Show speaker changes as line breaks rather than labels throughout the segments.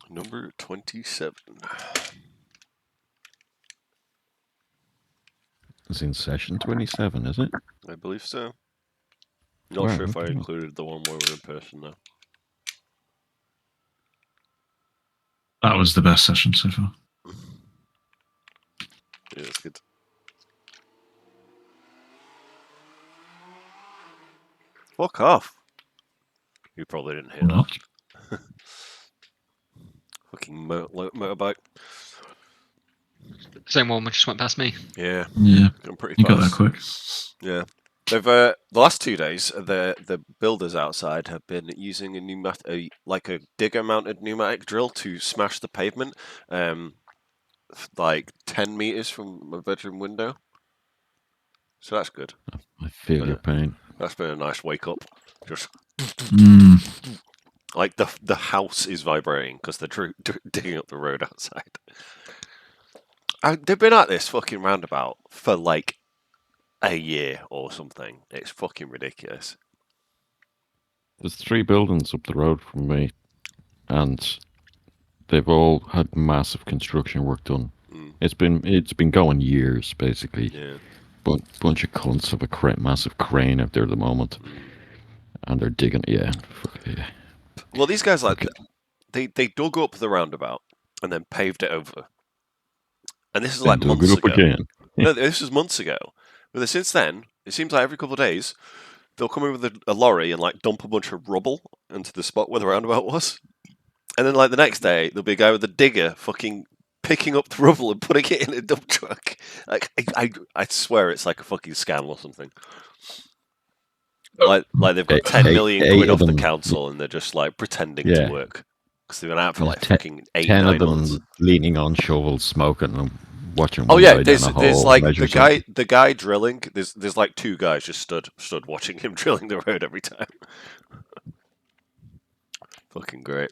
Number 27.
It's in session 27, is it?
I believe so. Not
Wow,
sure if I
okay.
included the one where we're in person though.
That was the best session so far.
Yeah, that's good. Fuck off. You probably didn't hear
Or not.
that. Fucking motorbike.
Same one which just went past me.
Yeah.
Yeah,
I'm pretty
you
fast.
got there quick.
Yeah. They've the last 2 days, the builders outside have been using a digger-mounted pneumatic drill to smash the pavement, like 10 meters from my bedroom window. So that's good.
I feel your pain.
That's been a nice wake up. Just like the house is vibrating because they're digging up the road outside. They've been at this fucking roundabout for like a year or something. It's fucking ridiculous.
There's 3 buildings up the road from me, and they've all had massive construction work done. It's been going years, basically.
Yeah.
But bunch of cunts have a massive crane out there at the moment, and they're digging. Yeah, yeah.
Well, these guys they dug up the roundabout and then paved it over. And this is
Then
like
dug
months
it up
ago.
again.
No, this was months ago. But since then, it seems like every couple of days they'll come in with a lorry and like dump a bunch of rubble into the spot where the roundabout was. And then like the next day there'll be a guy with a digger fucking picking up the rubble and putting it in a dump truck. Like I swear it's like a fucking scam or something. Like they've got 10 million quid off the council and they're just like pretending to work because they've been out for like fucking 8-9 months.
Leaning on shovels, smoking and watching.
Oh yeah, there's like the guy drilling. There's like 2 guys just stood watching him drilling the road every time. Fucking great.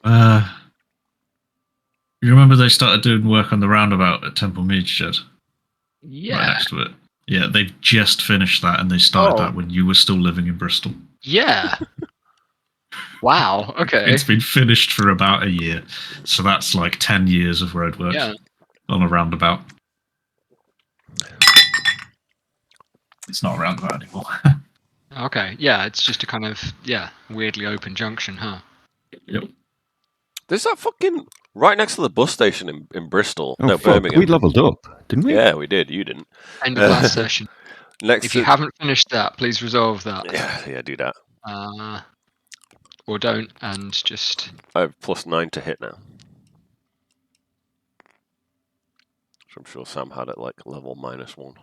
You remember they started doing work on the roundabout at Temple Mead Shed?
Yeah.
Right next to it. Yeah, they've just finished that, and they started that when you were still living in Bristol.
Yeah. Wow. Okay.
It's been finished for about a year, so that's like 10 years of road work on a roundabout. It's not a roundabout anymore.
Okay. Yeah, it's just a kind of weirdly open junction, huh?
Yep.
There's that fucking right next to the bus station in Bristol.
Oh,
no,
fuck.
Birmingham.
We leveled up, didn't we?
Yeah, we did. You didn't.
End of last session.
If
you haven't finished that, please resolve that.
Yeah, do that.
Or don't, and just...
I have +9 to hit now. So I'm sure Sam had it like level -1.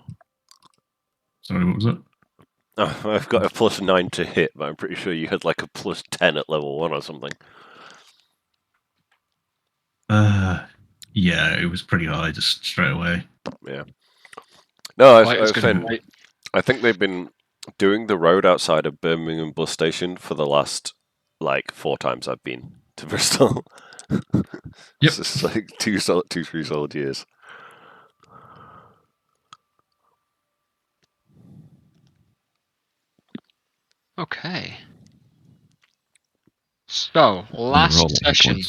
Sorry, what was that?
Oh, I've got a +9 to hit, but I'm pretty sure you had like a +10 at level 1 or something.
Yeah, it was pretty high just straight away.
Yeah. No, I think they've been doing the road outside of Birmingham bus station for the last like 4 times I've been to Bristol.
Yep.
It's just like 3 solid years.
Okay. So, last session.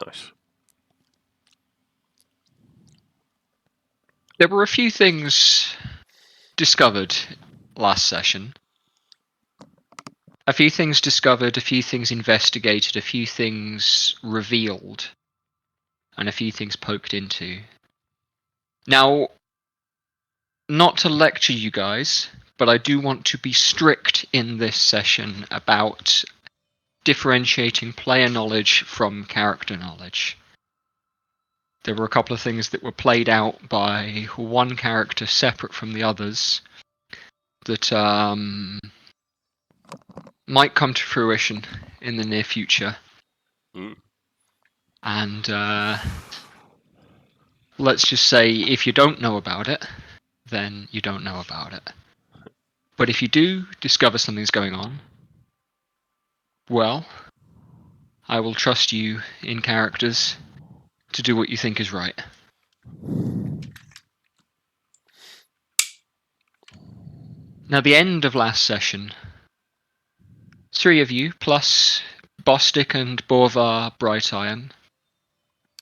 Nice.
There were a few things discovered last session. A few things discovered, a few things investigated, a few things revealed, and a few things poked into. Now, not to lecture you guys, but I do want to be strict in this session about differentiating player knowledge from character knowledge. There were a couple of things that were played out by one character separate from the others that might come to fruition in the near future. And let's just say if you don't know about it, then you don't know about it. But if you do discover something's going on, well, I will trust you in characters to do what you think is right. Now, the end of last session three of you, plus Bostic and Borvar Bright Iron,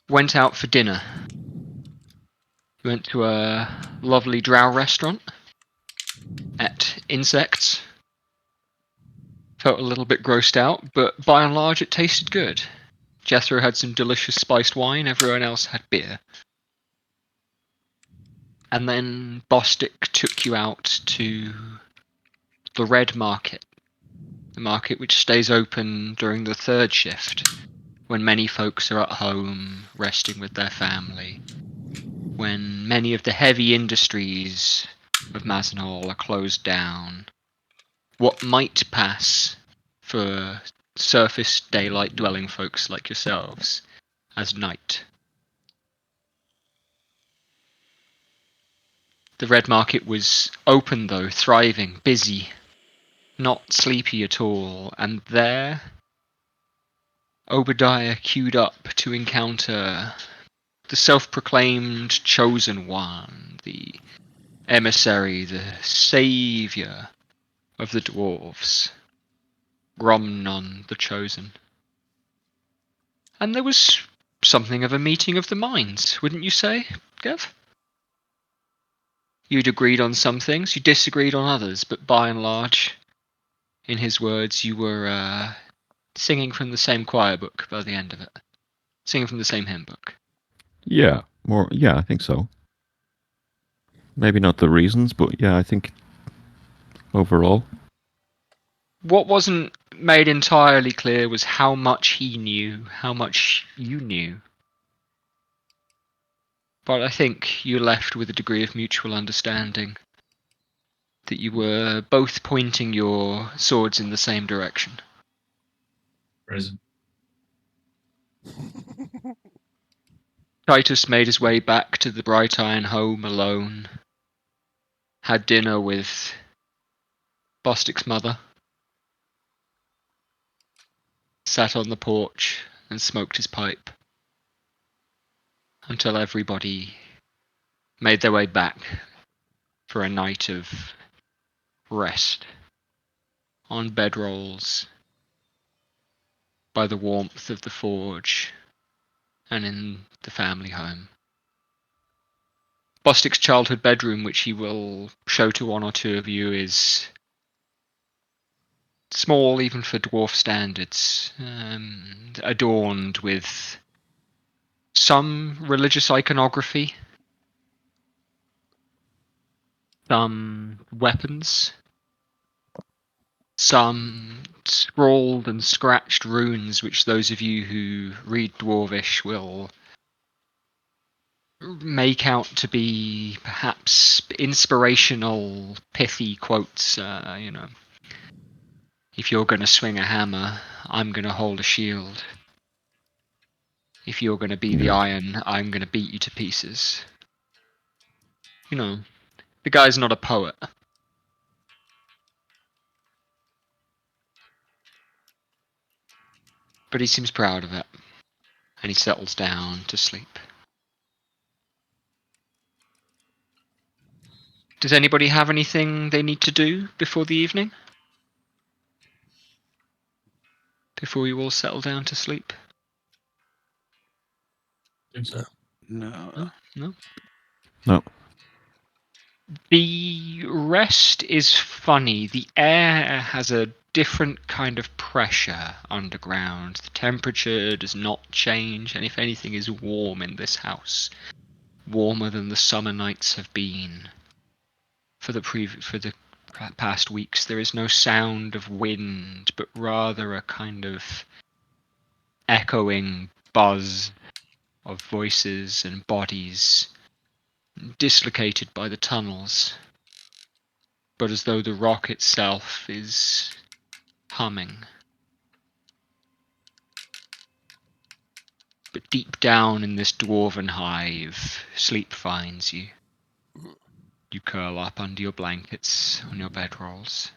went out for dinner. You went to a lovely drow restaurant, ate insects, felt a little bit grossed out, but by and large it tasted good. Jethro had some delicious spiced wine, everyone else had beer. And then Bostic took you out to the Red Market, the market which stays open during the third shift, when many folks are at home, resting with their family, when many of the heavy industries of Mazenol are closed down. What might pass for surface daylight dwelling folks like yourselves as night. The Red Market was open though, thriving, busy, not sleepy at all, and there Obadiah queued up to encounter the self-proclaimed chosen one, the emissary, the saviour of the dwarves, Gromnon the Chosen. And there was something of a meeting of the minds, wouldn't you say, Gev? You'd agreed on some things, you disagreed on others, but by and large, in his words, you were singing from the same choir book by the end of it. Singing from the same hymn book.
Yeah, more. Yeah, I think so. Maybe not the reasons, but yeah, I think overall.
What wasn't made entirely clear was how much he knew, how much you knew. But I think you left with a degree of mutual understanding. That you were both pointing your swords in the same direction.
Present.
Titus made his way back to the Bright Iron home alone. Had dinner with Bostic's mother. Sat on the porch and smoked his pipe. Until everybody made their way back for a night of rest. On bedrolls. By the warmth of the forge. And in the family home. Bostic's childhood bedroom, which he will show to one or two of you, is small even for dwarf standards, adorned with some religious iconography, some weapons, some scrawled and scratched runes, which those of you who read Dwarvish will make out to be perhaps inspirational, pithy quotes, If you're going to swing a hammer, I'm going to hold a shield. If you're going to be the iron, I'm going to beat you to pieces. The guy's not a poet. But he seems proud of it. And he settles down to sleep. Does anybody have anything they need to do before the evening? Before you all settle down to sleep?
No.
No?
No.
The rest is funny. The air has a different kind of pressure underground. The temperature does not change, and if anything is warm in this house. Warmer than the summer nights have been. For the past weeks, there is no sound of wind, but rather a kind of echoing buzz of voices and bodies, dislocated by the tunnels, but as though the rock itself is humming. But deep down in this dwarven hive, sleep finds you. You curl up under your blankets on your bedrolls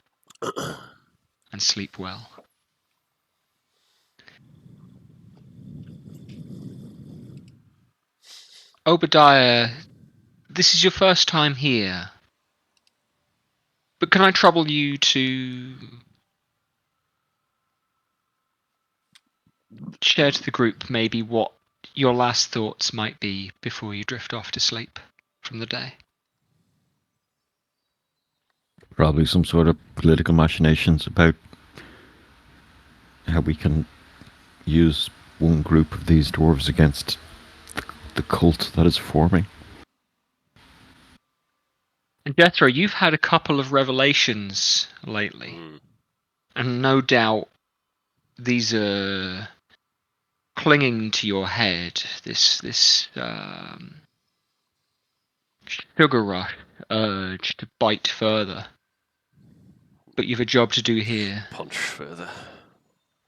and sleep well. Obadiah, this is your first time here. But can I trouble you to share to the group maybe what your last thoughts might be before you drift off to sleep from the day.
Probably some sort of political machinations about how we can use one group of these dwarves against the cult that is forming.
And Jethro, you've had a couple of revelations lately. And no doubt these are clinging to your head. This sugar rush urge to bite further. But you've a job to do here.
Punch further.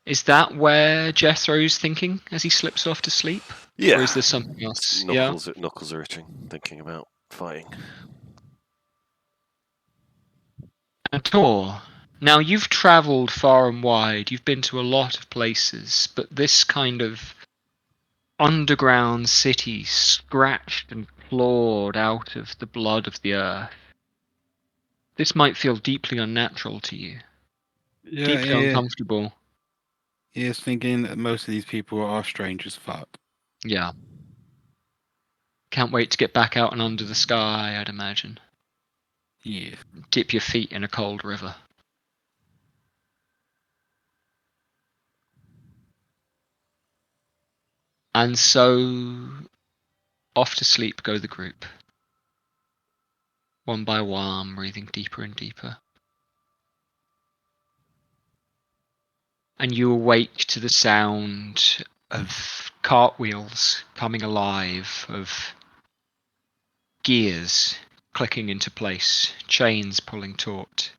Is that where Jethro's thinking as he slips off to sleep?
Yeah.
Or is there something else?
Knuckles are itching, thinking about fighting.
And Tor, now you've travelled far and wide, you've been to a lot of places, but this kind of underground city scratched and clawed out of the blood of the earth, this might feel deeply unnatural to you.
Yeah,
deeply uncomfortable.
He is thinking that most of these people are strange as fuck.
Yeah. Can't wait to get back out and under the sky, I'd imagine.
Yeah.
Dip your feet in a cold river. And so, off to sleep go the group. One by one, breathing deeper and deeper. And you awake to the sound of cartwheels coming alive, of gears clicking into place, chains pulling taut.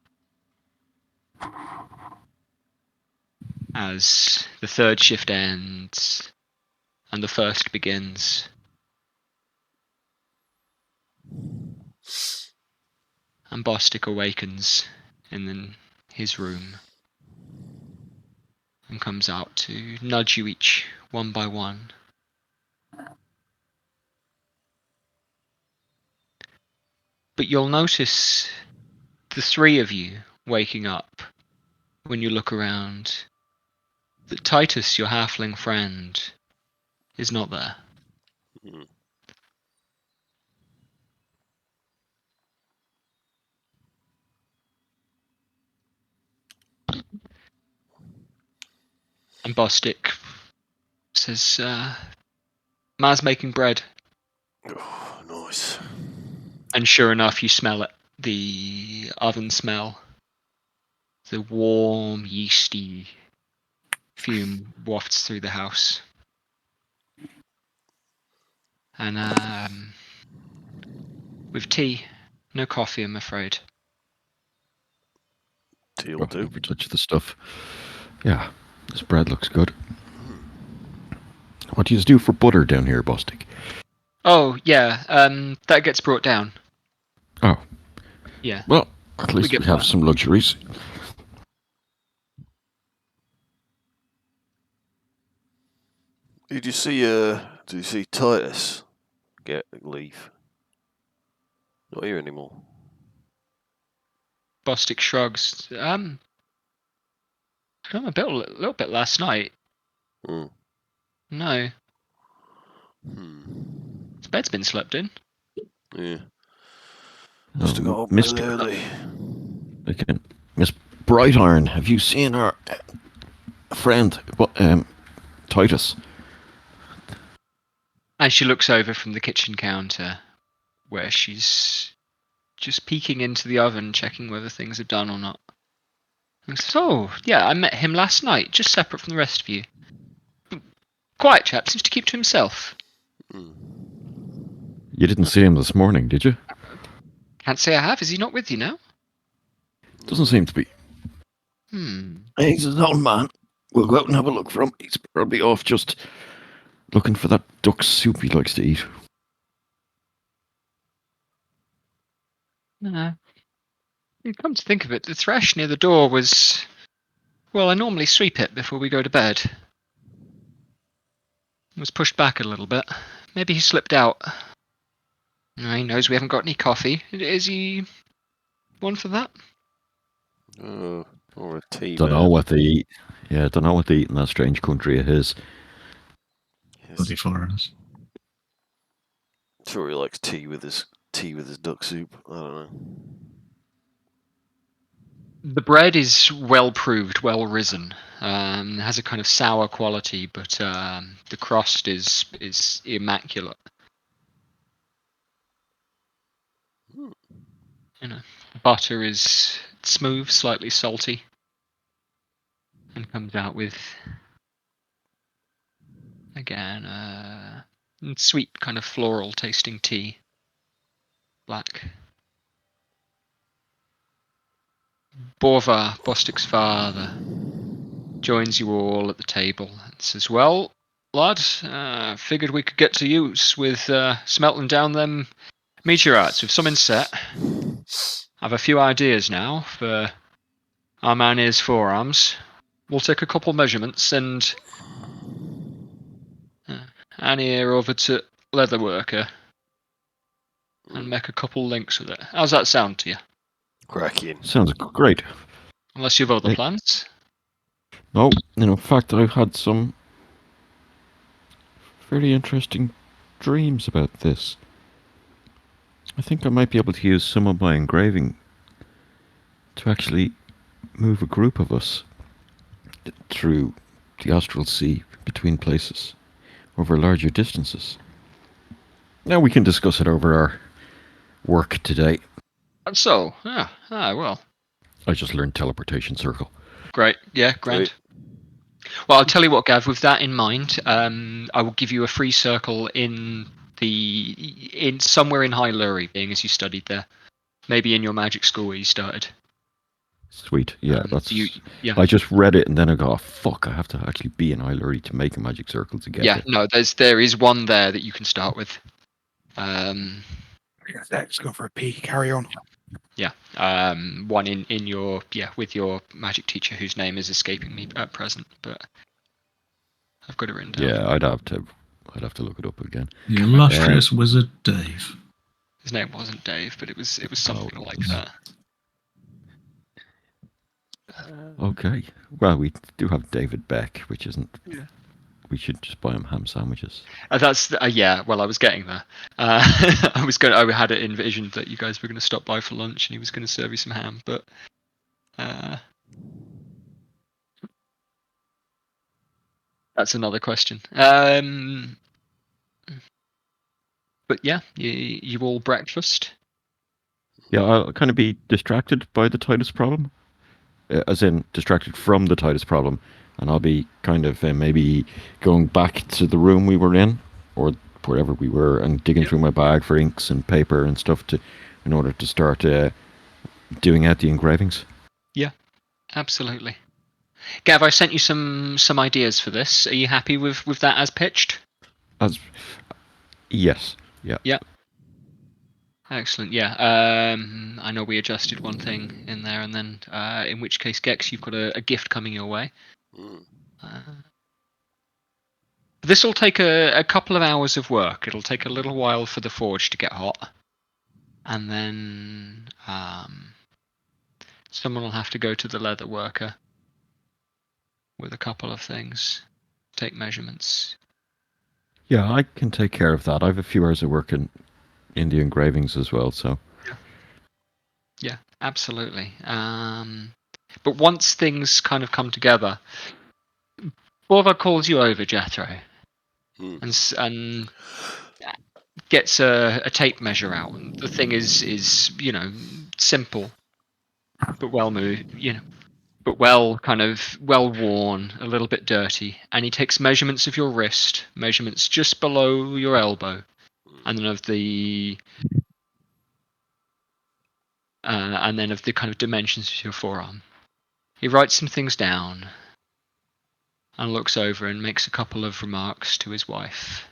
As the third shift ends and the first begins. And Bostic awakens in his room and comes out to nudge you each one by one. But you'll notice the three of you waking up when you look around that Titus, your halfling friend, is not there. And Bostic says, Ma's making bread.
Oh, nice.
And sure enough, you smell it. The oven smell. The warm, yeasty fume wafts through the house. And with tea. No coffee, I'm afraid.
Tea will do.
Never touch the stuff. Yeah, this bread looks good. What do you do for butter down here, Bostic?
Oh, yeah, that gets brought down.
Oh.
Yeah.
Well, at least we have some luxuries.
Did you see Titus leave? Not here anymore.
Bostic shrugs. A little bit last night. No. His bed's been slept in.
Yeah. Must have got up early.
Miss Bright Iron, have you seen our friend, Titus?
And she looks over from the kitchen counter, where she's just peeking into the oven, checking whether things are done or not. And says, "Oh, yeah, I met him last night, just separate from the rest of you. Quiet chap, seems to keep to himself."
You didn't see him this morning, did you?
Can't say I have. Is he not with you now?
Doesn't seem to be. He's his own man. We'll go out and have a look for him. He's probably off just looking for that duck soup he likes to eat.
No. Come to think of it, the thresh near the door was... Well, I normally sweep it before we go to bed. It was pushed back a little bit. Maybe he slipped out. He knows we haven't got any coffee. Is he one for that?
Or a tea.
Don't know what they eat. Yeah, I don't know what they eat in that strange country of his.
Bloody foreigners.
Sure, he likes tea with his duck soup. I don't know.
The bread is well proved, well risen. Has a kind of sour quality, but the crust is immaculate. You know, butter is smooth, slightly salty, and comes out with again sweet kind of floral tasting tea. Black. Borvar, Bostic's father, joins you all at the table and says, "Well, lad, figured we could get to use with smelting down them meteorites with some inset. I've a few ideas now for our man here's forearms. We'll take a couple measurements and Annie here over to Leatherworker and make a couple links with it. How's that sound to you?
Cracking.
Sounds great.
Unless you've other
Hey.
plans."
No, in fact, I've had some very interesting dreams about this. I think I might be able to use some of my engraving to actually move a group of us through the astral sea between places over larger distances. Now we can discuss it over our work today.
And so, well.
I just learned teleportation circle.
Great, yeah, grand.
Sweet.
Well, I'll tell you what, Gav. With that in mind, I will give you a free circle in somewhere in High Lurie, being as you studied there. Maybe in your magic school where you started.
Sweet, yeah, that's.
Yeah.
I just read it and then I go, oh, fuck! I have to actually be in Hyluri to make a magic circle to get there.
No, there is one there that you can start with.
Let's go for a pee. Carry on.
Yeah, one in your with your magic teacher whose name is escaping me at present, but I've got it written down.
Yeah, I'd have to look it up again.
The illustrious wizard Dave.
His name wasn't Dave, but it was something like that.
Okay. Well, we do have David Beck, which isn't.
Yeah.
We should just buy him ham sandwiches.
That's yeah. Well, I was getting there. I had it envisioned that you guys were going to stop by for lunch, and he was going to serve you some ham, but. That's another question. But yeah, you all breakfast.
Yeah, I'll kind of be distracted by the Titus problem, as in distracted from the Titus problem, and I'll be kind of maybe going back to the room we were in, or wherever we were, and digging through my bag for inks and paper and stuff in order to start doing out the engravings.
Yeah, absolutely. Gav, I sent you some ideas for this. Are you happy with that as pitched?
Yes. Yeah.
Yeah. Excellent. Yeah. I know we adjusted one thing in there, and then in which case, Gex, you've got a gift coming your way. This will take a couple of hours of work. It'll take a little while for the forge to get hot, and then someone will have to go to the leather worker with a couple of things, take measurements.
Yeah, I can take care of that. I have a few hours of work in the engravings as well, so.
Yeah, absolutely. But once things kind of come together, Borva calls you over, Jethro, and gets a tape measure out. And the thing is simple, but well moved, but well worn, a little bit dirty. And he takes measurements of your wrist, measurements just below your elbow, and then of the kind of dimensions of your forearm. He writes some things down and looks over and makes a couple of remarks to his wife.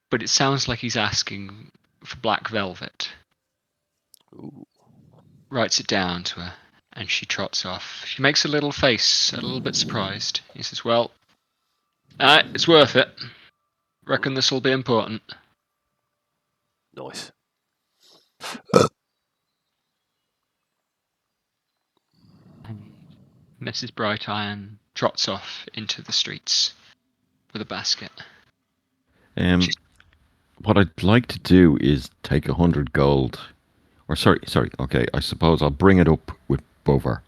But it sounds like he's asking for black velvet.
Ooh.
Writes it down to her, and she trots off. She makes a little face, a little bit surprised. He says, "Well, it's worth it. Reckon this will be important."
Nice.
Mrs. Brightiron trots off into the streets with a basket.
What I'd like to do is take 100 gold. Or sorry. Okay, I suppose I'll bring it up with Bovar.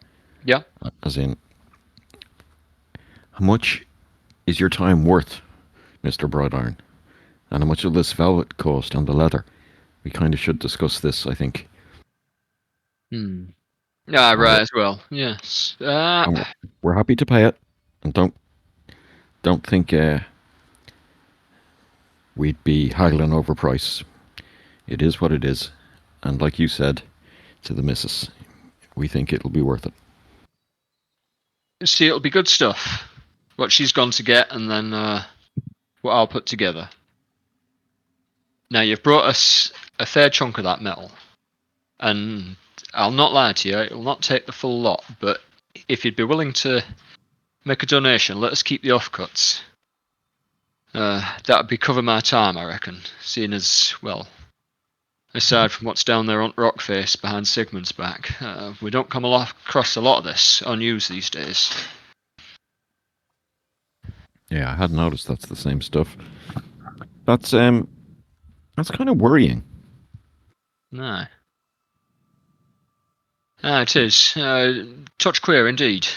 Yeah.
As in, how much is your time worth, Mr. Brightiron? And how much will this velvet cost and the leather? We kind of should discuss this, I think.
Yeah, right as well. Yes.
And we're happy to pay it, and don't think we'd be haggling over price. It is what it is, and like you said to the missus, we think it'll be worth it.
See, it'll be good stuff. What she's gone to get, and then what I'll put together. Now, you've brought us a fair chunk of that metal, and I'll not lie to you, it'll not take the full lot, but if you'd be willing to make a donation, let us keep the offcuts. That'd be cover my time, I reckon, seeing as, well, aside from what's down there on Rockface behind Sigmund's back, we don't come across a lot of this on news these days.
Yeah, I hadn't noticed that's the same stuff. That's kind of worrying.
No. It is. Touch queer indeed.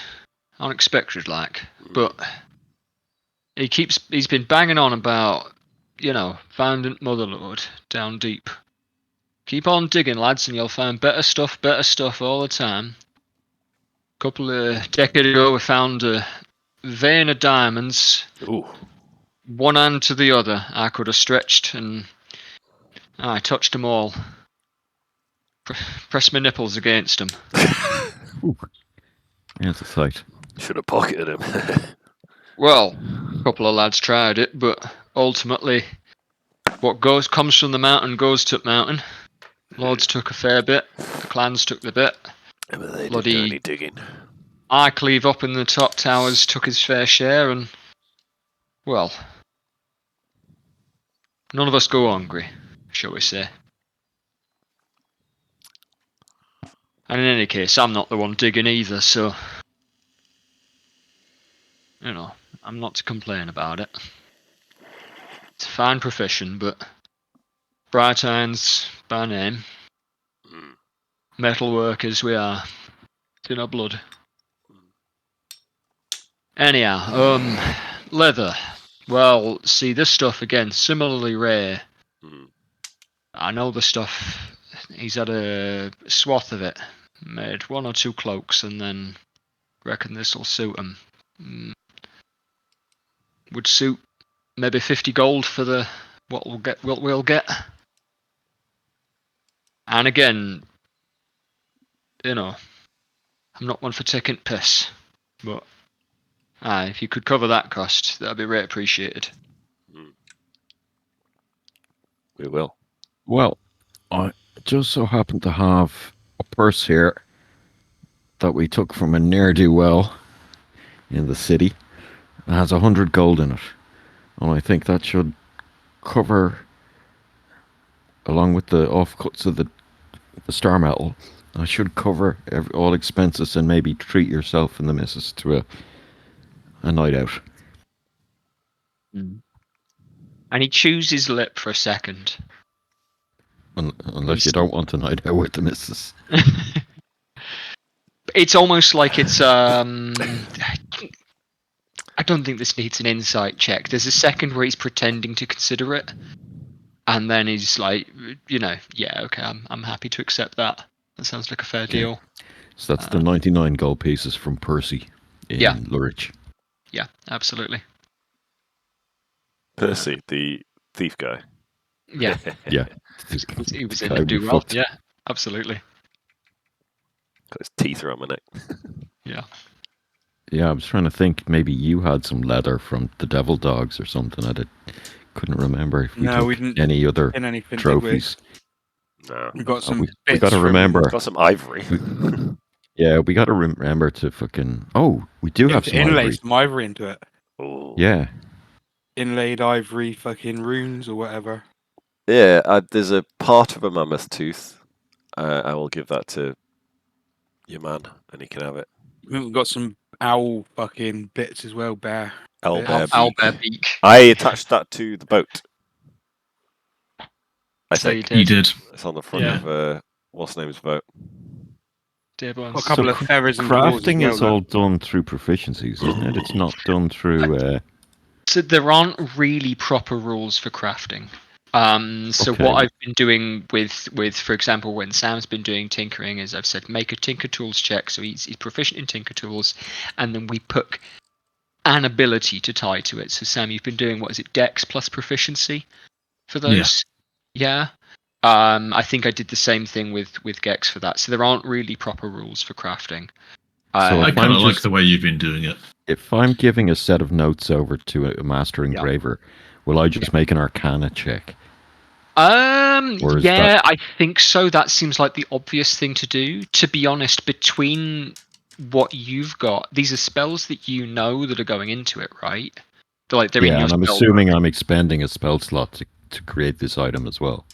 Unexpected like. But he's been banging on about, Vandant Motherlode down deep. Keep on digging, lads, and you'll find better stuff all the time. A couple of decades ago, we found a vein of diamonds.
Ooh.
One hand to the other, I could have stretched, and I touched them all. Pressed my nipples against them.
Yeah, it's a sight.
Should have pocketed him.
Well, a couple of lads tried it, but ultimately, what comes from the mountain goes to the mountain. Lords took a fair bit, the clans took the bit.
But they didn't
Bloody
do any digging.
Cleave up in the top towers took his fair share, and, well, none of us go hungry, shall we say. And in any case, I'm not the one digging either, so, I'm not to complain about it. It's a fine profession, but Brightiron's by name. Metal workers we are. It's in our blood. Anyhow, leather. Well, see, this stuff again, similarly rare. I know the stuff. He's had a swath of it. Made 1 or 2 cloaks, and then reckon this'll suit him. Would suit maybe 50 gold for the what we'll get. And again, I'm not one for taking piss, but if you could cover that cost, that'd be great appreciated.
We will.
Well, I just so happen to have a purse here that we took from a ne'er-do-well in the city. It has 100 gold in it, and I think that should cover, along with the offcuts of the star metal, I should cover all expenses and maybe treat yourself and the missus to a night out.
And he chews his lip for a second.
Unless you don't want a night out with the missus.
It's almost like it's I don't think this needs an insight check. There's a second where he's pretending to consider it, and then he's like, yeah, okay, I'm happy to accept that. That sounds like a fair deal.
So that's the 99 gold pieces from Percy in Lurich.
Yeah, absolutely.
Percy, the thief guy.
Yeah.
Yeah.
He was in the do-well. Yeah, absolutely.
Got his teeth around my neck.
Yeah.
Yeah, I was trying to think. Maybe you had some leather from the Devil Dogs or something. Couldn't remember if we took
didn't
any other
get anything,
trophies.
No.
We got some.
We got to remember.
Got some ivory.
Yeah, we got to remember to fucking. Oh, we do have some
inlay
ivory.
some ivory into it.
Ooh.
Yeah.
Inlaid ivory, fucking runes or whatever.
Yeah, there's a part of a mammoth tooth. I will give that to your man, and he can have it.
We've got some owl fucking bits as well, bear.
Owlbear
Owlbear
beak.
beak.
I attached that to the boat. I
So you
think
You
did.
did.
it's on the front
Yeah.
of what's the name's boat.
Dear
Got a
bones.
couple of feathers and claws as
crafting
well.
is
Like.
all done through proficiencies, isn't it? It's not done through.
So there aren't really proper rules for crafting. So
Okay.
what I've been doing with, for example, when Sam's been doing tinkering, is I've said make a Tinker Tools check. So he's proficient in Tinker Tools, and then we put an ability to tie to it. So Sam, you've been doing, what is it, Dex plus proficiency for those? Yeah. I think I did the same thing with Gex for that. So there aren't really proper rules for crafting.
So
I
if
kind
I'm
of like
just-
the way you've been doing it.
If I'm giving a set of notes over to a master engraver, will I just make an Arcana check? Or is
Yeah,
that-
I think so. That seems like the obvious thing to do. To be honest, between what you've got, these are spells that you know that are going into it, right? They're in
Yeah,
your
and I'm
spell
assuming I'm expending a spell slot to create this item as well.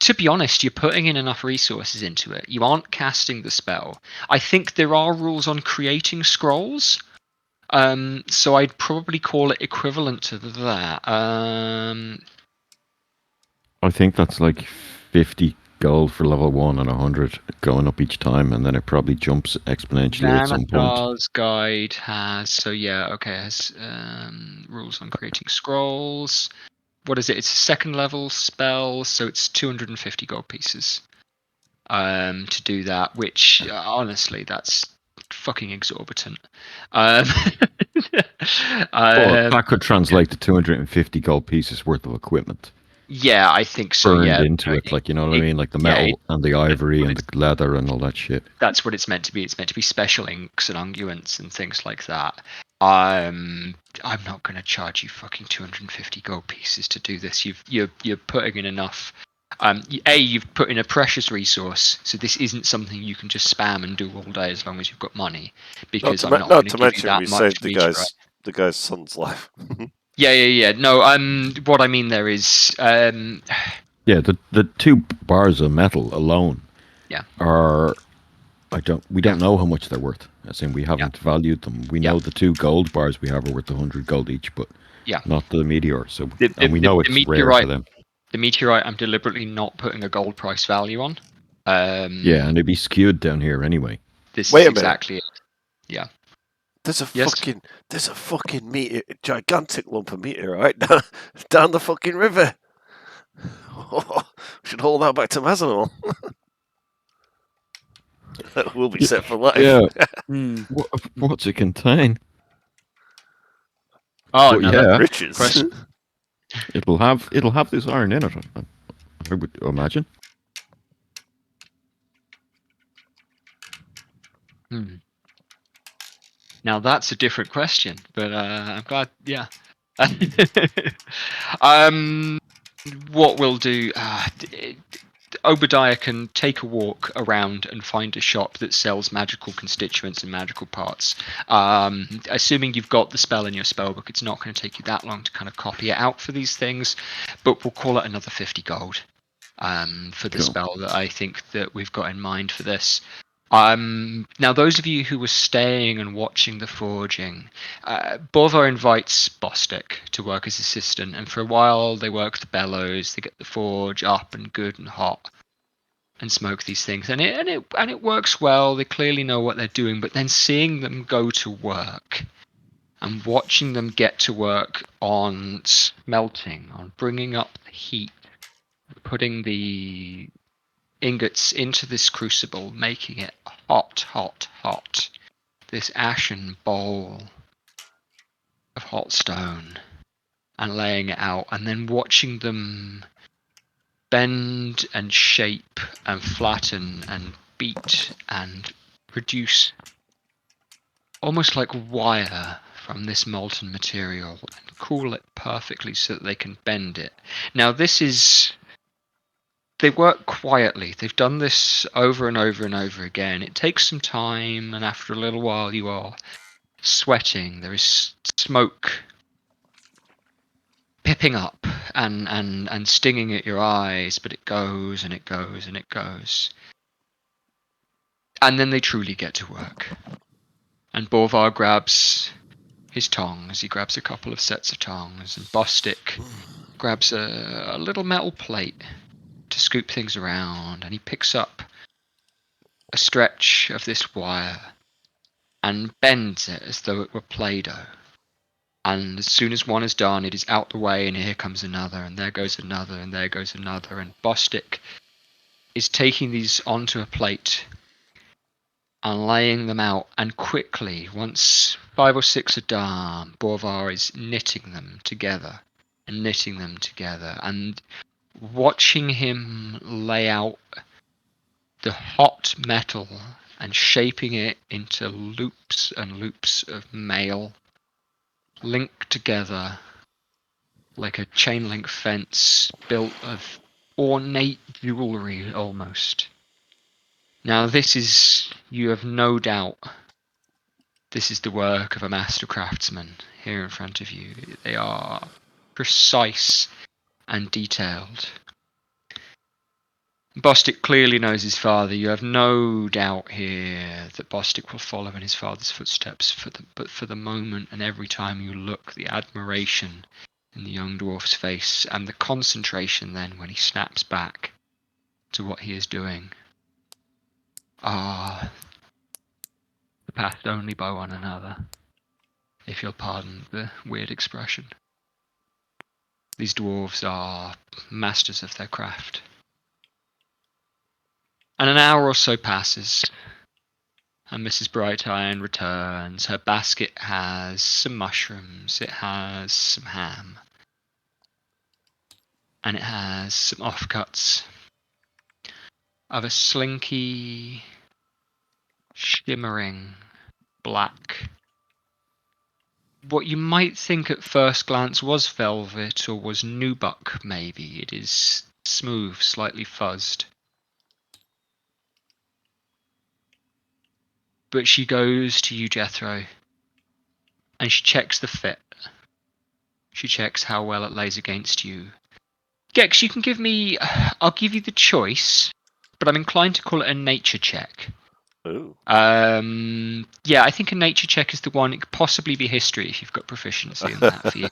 To be honest, you're putting in enough resources into it. You aren't casting the spell. I think there are rules on creating scrolls. So I'd probably call it equivalent to that.
I think that's like 50 gold for level 1 and 100 going up each time, and then it probably jumps exponentially at some point.
Xanathar's guide has, so yeah, okay, it has rules on creating scrolls. What is it? It's a second level spell, so it's 250 gold pieces to do that, which honestly, that's fucking exorbitant.
Well, that could translate to 250 gold pieces worth of equipment
Yeah, I think so.
burned
Yeah,
into it, like, you know what I mean? Like the metal and the ivory and the leather and all that shit.
That's what it's meant to be. It's meant to be special inks and unguents and things like that. I'm not going to charge you fucking 250 gold pieces to do this. You're putting in enough. You've put in a precious resource, so this isn't something you can just spam and do all day as long as you've got money. Because I'm not going to give you that
we
much
saved the
meteorite.
guy's son's life.
Yeah. No, what I mean there is,
Yeah, the 2 bars of metal alone are... we don't know how much they're worth. As in, we haven't valued them. We know the 2 gold bars we have are worth 100 gold each, but not the meteor. So and we know it's rare for them.
The meteorite, I'm deliberately not putting a gold price value on.
Yeah, and it'd be skewed down here anyway.
This
Wait
is
a minute.
exactly it. Yeah.
There's a fucking meteor, gigantic lump of meteorite down the fucking river. Should haul that back to Mazanor. We'll be set for life.
Yeah.
Hmm.
What's it contain?
Oh,
But
no,
yeah,
Riches.
Question.
it'll have this iron in it. I would imagine.
Now that's a different question, but I'm glad. Yeah. What we'll do? Obadiah can take a walk around and find a shop that sells magical constituents and magical parts. Assuming you've got the spell in your spellbook, it's not going to take you that long to kind of copy it out for these things, but we'll call it another 50 gold for the spell that I think that we've got in mind for this. Now, those of you who were staying and watching the forging, Borvar invites Bostic to work as assistant, and for a while they work the bellows, they get the forge up and good and hot, and smoke these things, and it works well. They clearly know what they're doing, but then seeing them go to work and watching them get to work on smelting, on bringing up the heat, putting the ingots into this crucible, making it hot, this ashen bowl of hot stone, and laying it out, and then watching them bend and shape and flatten and beat and produce almost like wire from this molten material and cool it perfectly so that they can bend it. Now they work quietly. They've done this over and over and over again. It takes some time, and after a little while you are sweating. There is smoke pipping up and stinging at your eyes, but it goes and it goes and it goes. And then they truly get to work. And Borvar grabs his tongs. He grabs a couple of sets of tongs, and Bostic grabs a little metal plate to scoop things around, and he picks up a stretch of this wire and bends it as though it were Play-Doh. And as soon as one is done, it is out the way, and here comes another, and there goes another, and there goes another, and Bostic is taking these onto a plate and laying them out, and quickly, once 5 or 6 are done, Borvar is knitting them together, and watching him lay out the hot metal and shaping it into loops and loops of mail, linked together like a chain link fence built of ornate jewelry almost. Now this is, you have no doubt, this is the work of a master craftsman here in front of you. They are precise and detailed. Bostic clearly knows his father. You have no doubt here that Bostic will follow in his father's footsteps. But for the moment, and every time you look, the admiration in the young dwarf's face, and the concentration then when he snaps back to what he is doing, are surpassed only by one another, if you'll pardon the weird expression. These dwarves are masters of their craft. And an hour or so passes, and Mrs. Brightiron returns. Her basket has some mushrooms, it has some ham, and it has some offcuts of a slinky, shimmering black, what you might think at first glance was velvet or was nubuck maybe. It is smooth, slightly fuzzed. But she goes to you, Jethro, and she checks the fit. She checks how well it lays against you. Gex, you can give me... I'll give you the choice, but I'm inclined to call it a nature check.
Ooh.
Yeah, I think a nature check is the one. It could possibly be history if you've got proficiency in that for you.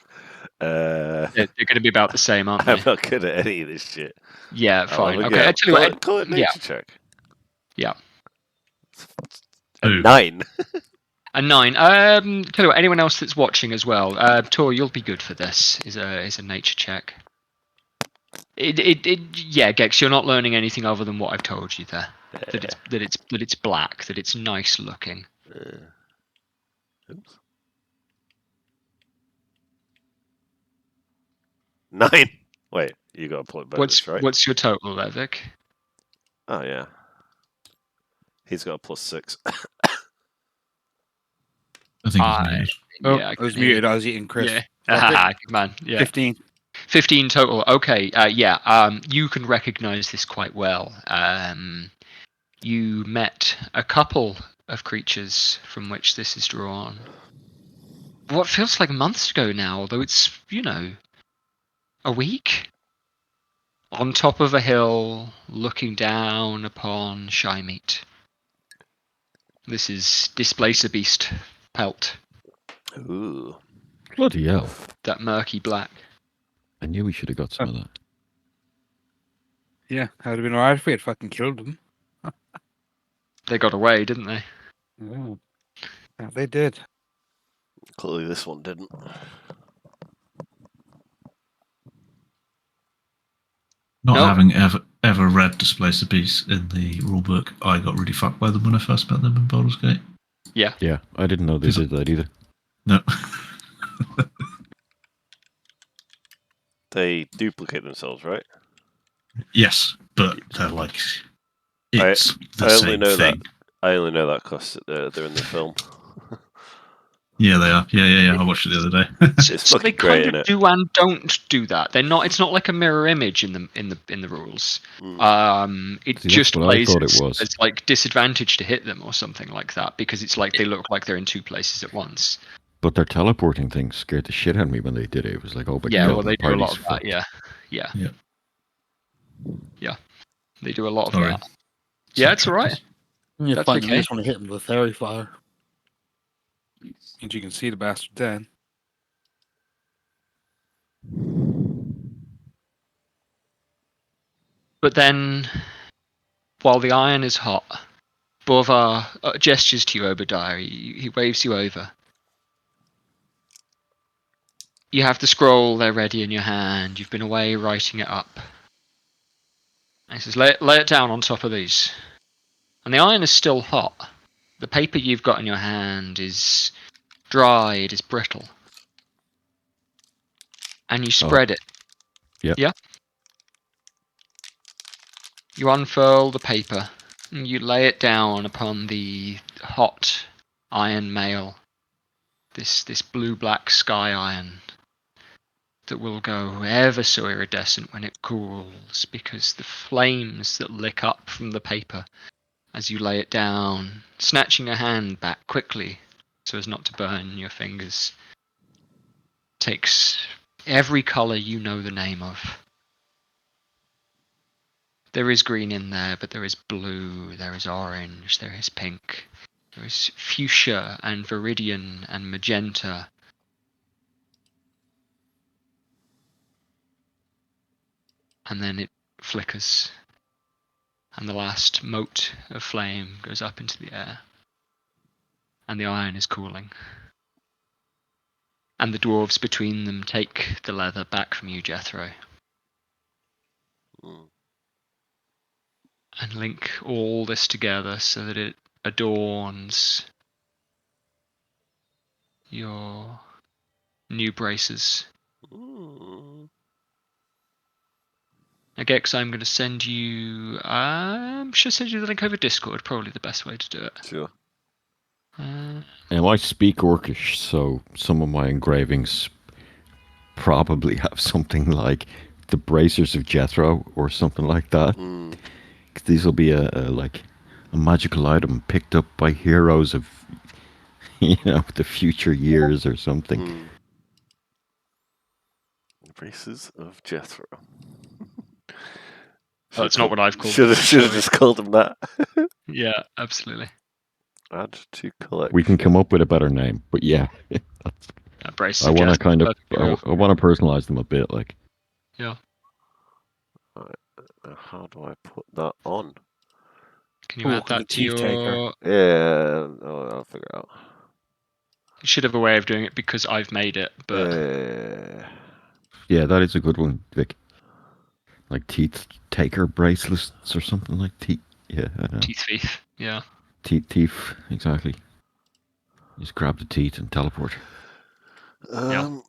They're going to be about the same, aren't they?
I'm not good at any of this shit.
Yeah, fine.
I'll
Okay, I tell you what.
Call it nature check.
Yeah.
A 9.
A 9. Tell you what, anyone else that's watching as well, Tor, you'll be good for this. Is a nature check. Yeah, Gex, you're not learning anything other than what I've told you there. That it's black, that it's nice looking.
Oops. 9. Wait, you got to put bonus, right?
What's your total there, Vic?
Oh yeah. He's got a +6.
I think he's muted.
Oh,
Yeah,
I was muted. I was eating crisps.
Yeah, good man. Yeah.
15.
15 total. Okay. You can recognize this quite well. You met a couple of creatures from which this is drawn. What feels like months ago now, although it's, a week. On top of a hill, looking down upon Shymeat. This is Displacer Beast Pelt.
Ooh.
Bloody hell.
That murky black.
I knew we should have got some of that.
Yeah, that would have been alright if we had fucking killed them.
They got away, didn't they?
Yeah, they did.
Clearly this one didn't.
Not having ever read Displacer Beast in the rulebook, I got really fucked by them when I first met them in Baldur's Gate.
Yeah.
Yeah, I didn't know they did that either.
No.
They duplicate themselves, right?
Yes, but they're like... It's the
I only
same
know
thing.
I only know that because they're in the film.
Yeah, they are. Yeah. I watched it the other day.
So they kind of do and don't do that. They're not. It's not like a mirror image in the rules. It just plays as like disadvantage to hit them or something like that because it's like they look like they're in two places at once.
But their teleporting thing scared the shit out of me when they did it. It was like, oh my god.
Yeah, well, they do a lot of that. Yeah. They do a lot of that. Yeah, it's all right.
You
That's
find
okay.
you just want to hit them with fairy fire.
Means you can see the bastard then.
But then, while the iron is hot, Borvar gestures to you, Obadiah. He waves you over. You have the scroll there ready in your hand. You've been away writing it up. And he says, lay it down on top of these. And the iron is still hot. The paper you've got in your hand is dry, it is brittle. And you spread it.
Yep.
Yeah? You unfurl the paper, and you lay it down upon the hot iron mail. This blue-black sky iron that will go ever so iridescent when it cools, because the flames that lick up from the paper as you lay it down, snatching your hand back quickly so as not to burn your fingers, takes every colour you know the name of. There is green in there, but there is blue, there is orange, there is pink, there is fuchsia and viridian and magenta. And then it flickers, and the last mote of flame goes up into the air, and the iron is cooling. And the dwarves between them take the leather back from you, Jethro, and link all this together so that it adorns your new braces. Okay, because I'm going to send you... should send you the link over Discord, probably the best way to do it.
Sure.
Now, I speak Orcish, so some of my engravings probably have something like the Bracers of Jethro or something like that. 'Cause these will be a magical item picked up by heroes of, the future years or something.
Braces of Jethro.
That's not what I've called
Should
them,
have
actually.
just called them that.
Yeah, absolutely.
Add to collect.
We can come up with a better name, but yeah,
Braces
I
of
want to
Jethro,
kind of,
perfect.
I want to personalize them a bit, like.
Yeah.
How do I put that on?
Can you add
the
that to
teeth taker.
your...
Yeah, I'll figure it out.
You should have a way of doing it because I've made it, but...
Yeah, that is a good one, Vic. Like teeth taker bracelets or something like teeth. Yeah, I know.
Teeth thief, yeah.
Teeth, exactly. Just grab the teeth and teleport.
How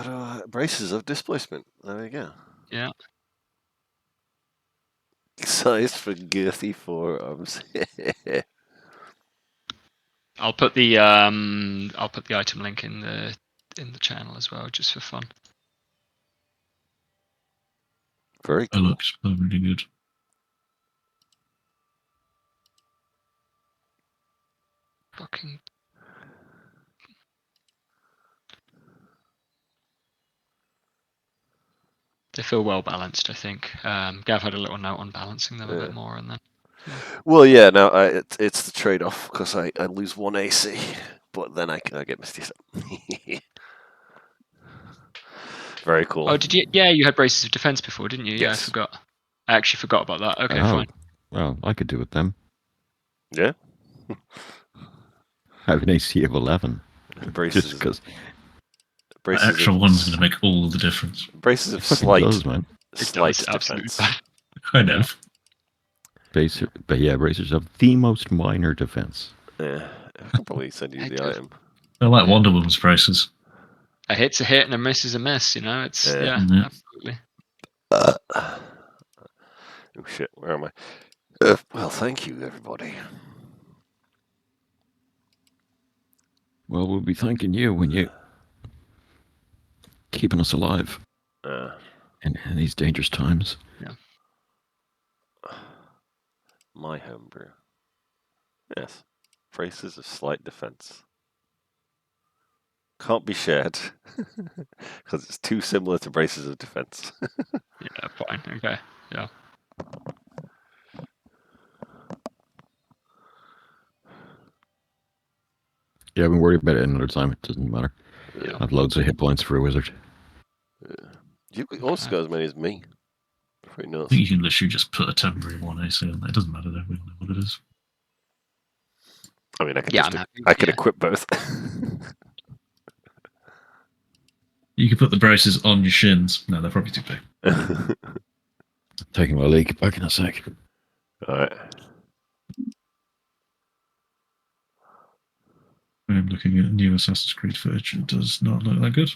do I... Braces of displacement. There we go.
Yeah.
Size for girthy forearms.
I'll put the item link in the channel as well, just for fun.
Very
It
cool.
looks really good.
Fucking... They feel well balanced, I think. Gav had a little note on balancing them a bit more, and then...
Well, yeah. Now it's the trade-off because I lose 1 AC, but then I get Misty Step. Very cool.
Oh, did you? Yeah, you had braces of defense before, didn't you? Yeah,
Yes.
I forgot. I actually forgot about that. Okay, fine.
Well, I could do it then.
Yeah.
I have an AC of 11.
Braces.
Just because.
That extra one's going to make all the difference.
Braces of
It fucking
slight.
does, man.
Slight
It does, absolutely.
defense.
Kind of.
But yeah, bracers have the most minor defense.
Yeah, I can probably send you the item.
They're like Wonder Woman's braces.
A hit's a hit and a miss is a miss. You know, it's
Yeah.
absolutely.
Oh shit, where am I? Well, thank you, everybody.
Well, we'll be thanking you when you keeping us alive in these dangerous times.
Yeah.
My homebrew. Yes. Braces of slight defense. Can't be shared because it's too similar to braces of defense.
Yeah, fine. Okay. Yeah.
Yeah, we can worry about it another time. It doesn't matter.
Yeah.
I have loads of hit points for a wizard.
You've also got as many as me. Pretty
I
nuts.
think you can literally just put a temporary 1 AC on there. It doesn't matter though. We all know what it is.
I mean, I could
Yeah,
just
I'm happy.
I could
Yeah.
equip both.
You can put the braces on your shins. No, they're probably too big.
Taking my leak. Back in a sec.
Alright.
I'm looking at new Assassin's Creed footage. It does not look that good.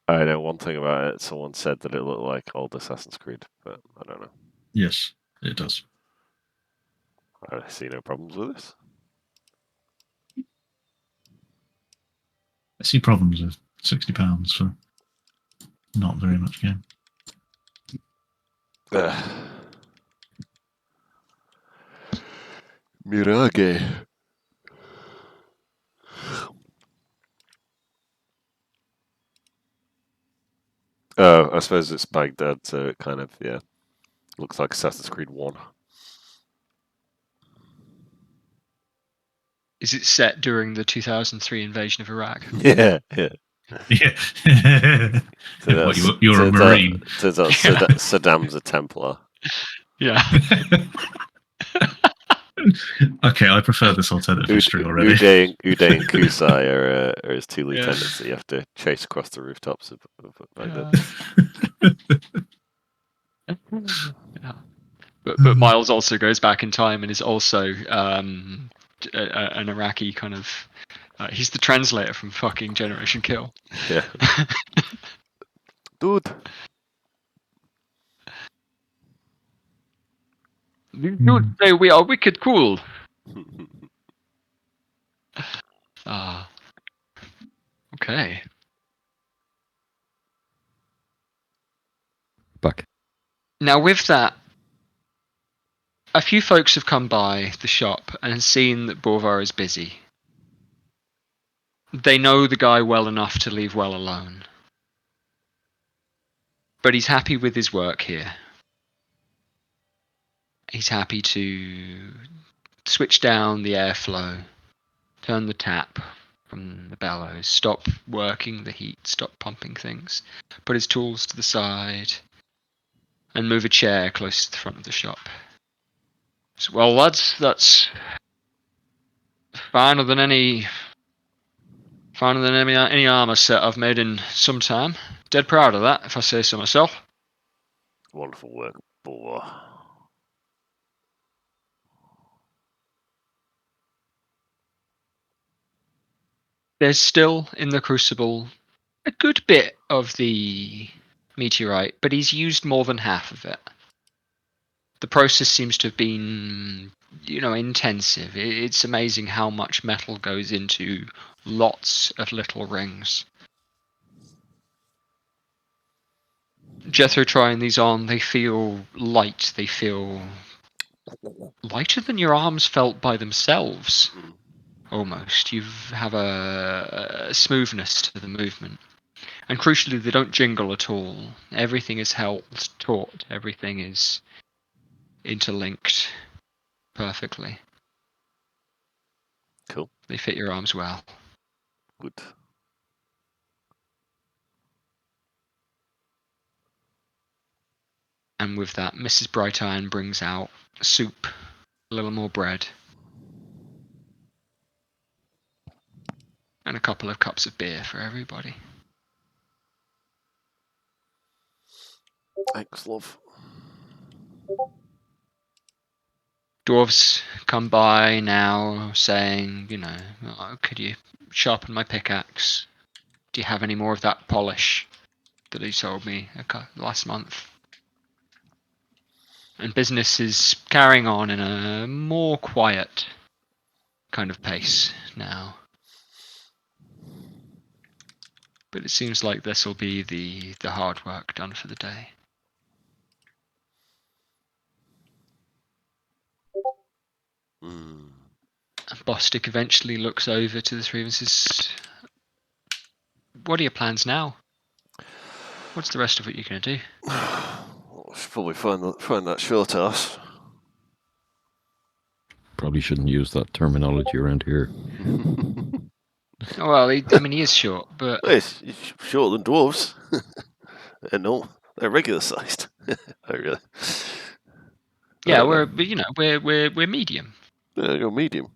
I know one thing about it. Someone said that it looked like old Assassin's Creed, but I don't know.
Yes, it does.
I see no problems with this.
I see problems with £60 for not very much game.
Mirage. Oh, I suppose it's Baghdad, so it kind of, yeah, looks like Assassin's Creed 1.
Is it set during the 2003 invasion of Iraq?
Yeah, yeah.
Yeah. What, you're a Marine.
Turns out Saddam's a Templar.
Yeah.
Okay, I prefer this alternative history already.
Uday and Kusai are his two lieutenants that you have to chase across the rooftops of Baghdad.
Yeah. But Miles also goes back in time and is also an Iraqi kind of. He's the translator from fucking Generation Kill.
Yeah. Dude.
Dude, say we are wicked cool. Ah. Okay.
Back.
Now with that, a few folks have come by the shop and seen that Borvar is busy. They know the guy well enough to leave well alone. But he's happy with his work here. He's happy to switch down the airflow, turn the tap from the bellows, stop working the heat, stop pumping things, put his tools to the side, and move a chair close to the front of the shop. So, well, lads, that's finer than any armor set I've made in some time. Dead proud of that, if I say so myself.
Wonderful work, boy.
There's still in the Crucible a good bit of the meteorite, but he's used more than half of it. The process seems to have been, intensive. It's amazing how much metal goes into lots of little rings. Jethro trying these on, they feel light. They feel lighter than your arms felt by themselves. Almost. You have a smoothness to the movement. And crucially, they don't jingle at all. Everything is held taut. Everything is interlinked perfectly.
Cool.
They fit your arms well.
Good.
And with that, Mrs. Bright Iron brings out soup, a little more bread, and a couple of cups of beer for everybody.
Thanks, love.
Dwarves come by now saying, "Oh, could you sharpen my pickaxe? Do you have any more of that polish that he told me last month?" And business is carrying on in a more quiet kind of pace now. But it seems like this will be the hard work done for the day. Bostic eventually looks over to the three of us and says, "What are your plans now? What's the rest of it you're going to do?"
Well, we should probably find that short ass.
Probably shouldn't use that terminology around here.
Well, he is short, but
It's shorter than dwarves. No, they're regular sized. Oh, really?
yeah,
No.
we're medium.
Yeah, you're medium.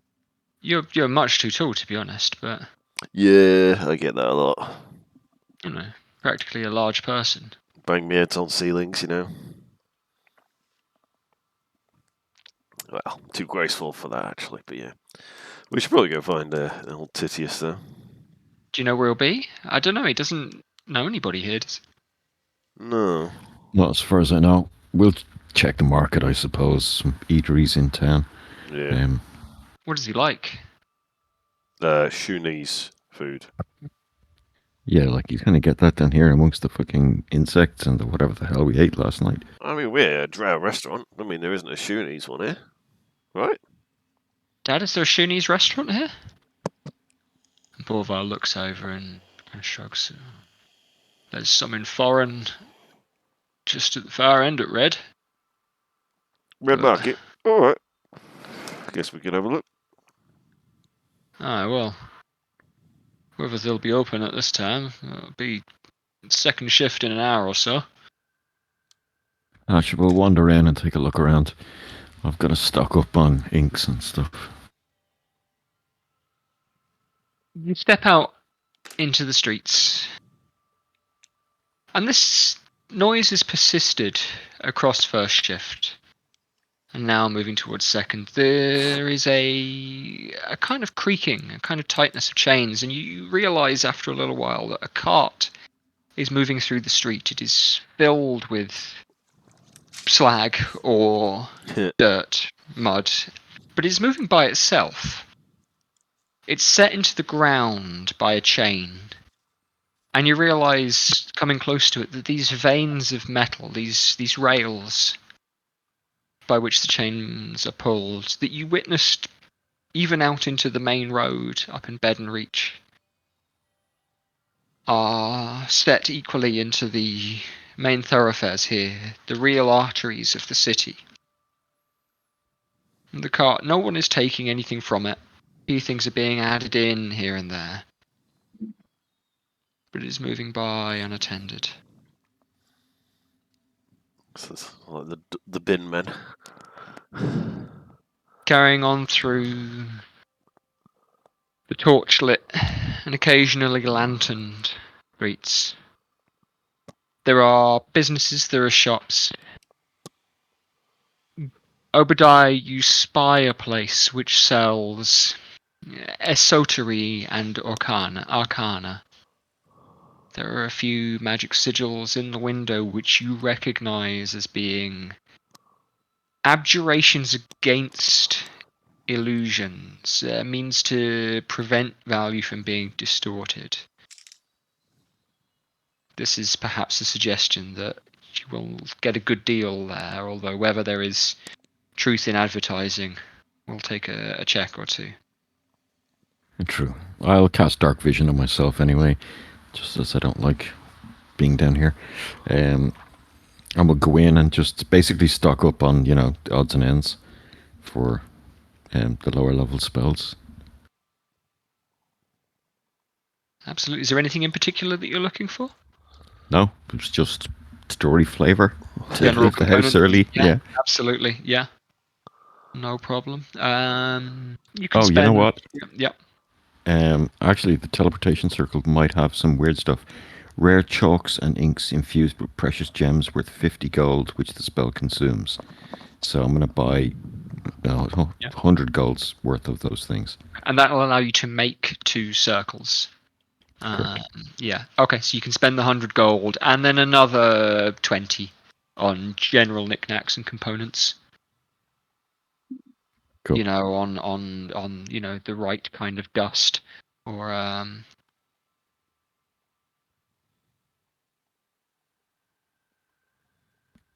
You're much too tall, to be honest, but
Yeah, I get that a lot.
practically a large person.
Bang me heads on ceilings, Well, too graceful for that, actually, but yeah. We should probably go find old Titius, though.
Do you know where he'll be? I don't know. He doesn't know anybody here. Does
No.
Not as far as I know. We'll check the market, I suppose. Some eateries in town.
Yeah.
What is he like?
Shunese food.
Yeah, like you kind of get that down here amongst the fucking insects and the whatever the hell we ate last night.
I mean, we're a drow restaurant. I mean, there isn't a Shunese one here. Right?
Dad, is there a Shunese restaurant here? And Borvar looks over and kind of shrugs. There's something foreign just at the far end at Red.
Red
But-
Market. Alright. I guess we could have a look.
Ah, well. Whether they'll be open at this time, it'll be second shift in an hour or so.
Actually, we'll wander in and take a look around. I've got to stock up on inks and stuff.
You step out into the streets. And this noise has persisted across first shift. And now moving towards second, there is a kind of creaking, a kind of tightness of chains, and you realise after a little while that a cart is moving through the street. It is filled with slag or dirt, mud, but it's moving by itself. It's set into the ground by a chain, and you realise, coming close to it, that these veins of metal, these rails by which the chains are pulled, that you witnessed even out into the main road up in Bedenreach, are set equally into the main thoroughfares here, the real arteries of the city. And the cart, no one is taking anything from it. A few things are being added in here and there, but it is moving by unattended.
This is like the bin men.
Carrying on through the torchlit and occasionally lanterned streets. There are businesses, there are shops. Obadiah, you spy a place which sells esotery and arcana. There are a few magic sigils in the window which you recognize as being abjurations against illusions, means to prevent value from being distorted. This is perhaps a suggestion that you will get a good deal there, although whether there is truth in advertising will take a check or two.
True. I'll cast Dark Vision on myself anyway, just as I don't like being down here. And we'll go in and just basically stock up on, the odds and ends for the lower level spells.
Absolutely. Is there anything in particular that you're looking for?
No, it was just story flavour to
General
leave the house
component?
early. Yeah.
Absolutely. Yeah. No problem. You can
Oh,
spend...
you know what?
Yep.
Actually, the teleportation circle might have some weird stuff. Rare chalks and inks infused with precious gems worth 50 gold, which the spell consumes. So I'm going to buy 100 golds worth of those things.
And that will allow you to make 2 circles. Yeah. Okay, so you can spend the 100 gold and then another 20 on general knickknacks and components.
Cool.
On the right kind of dust or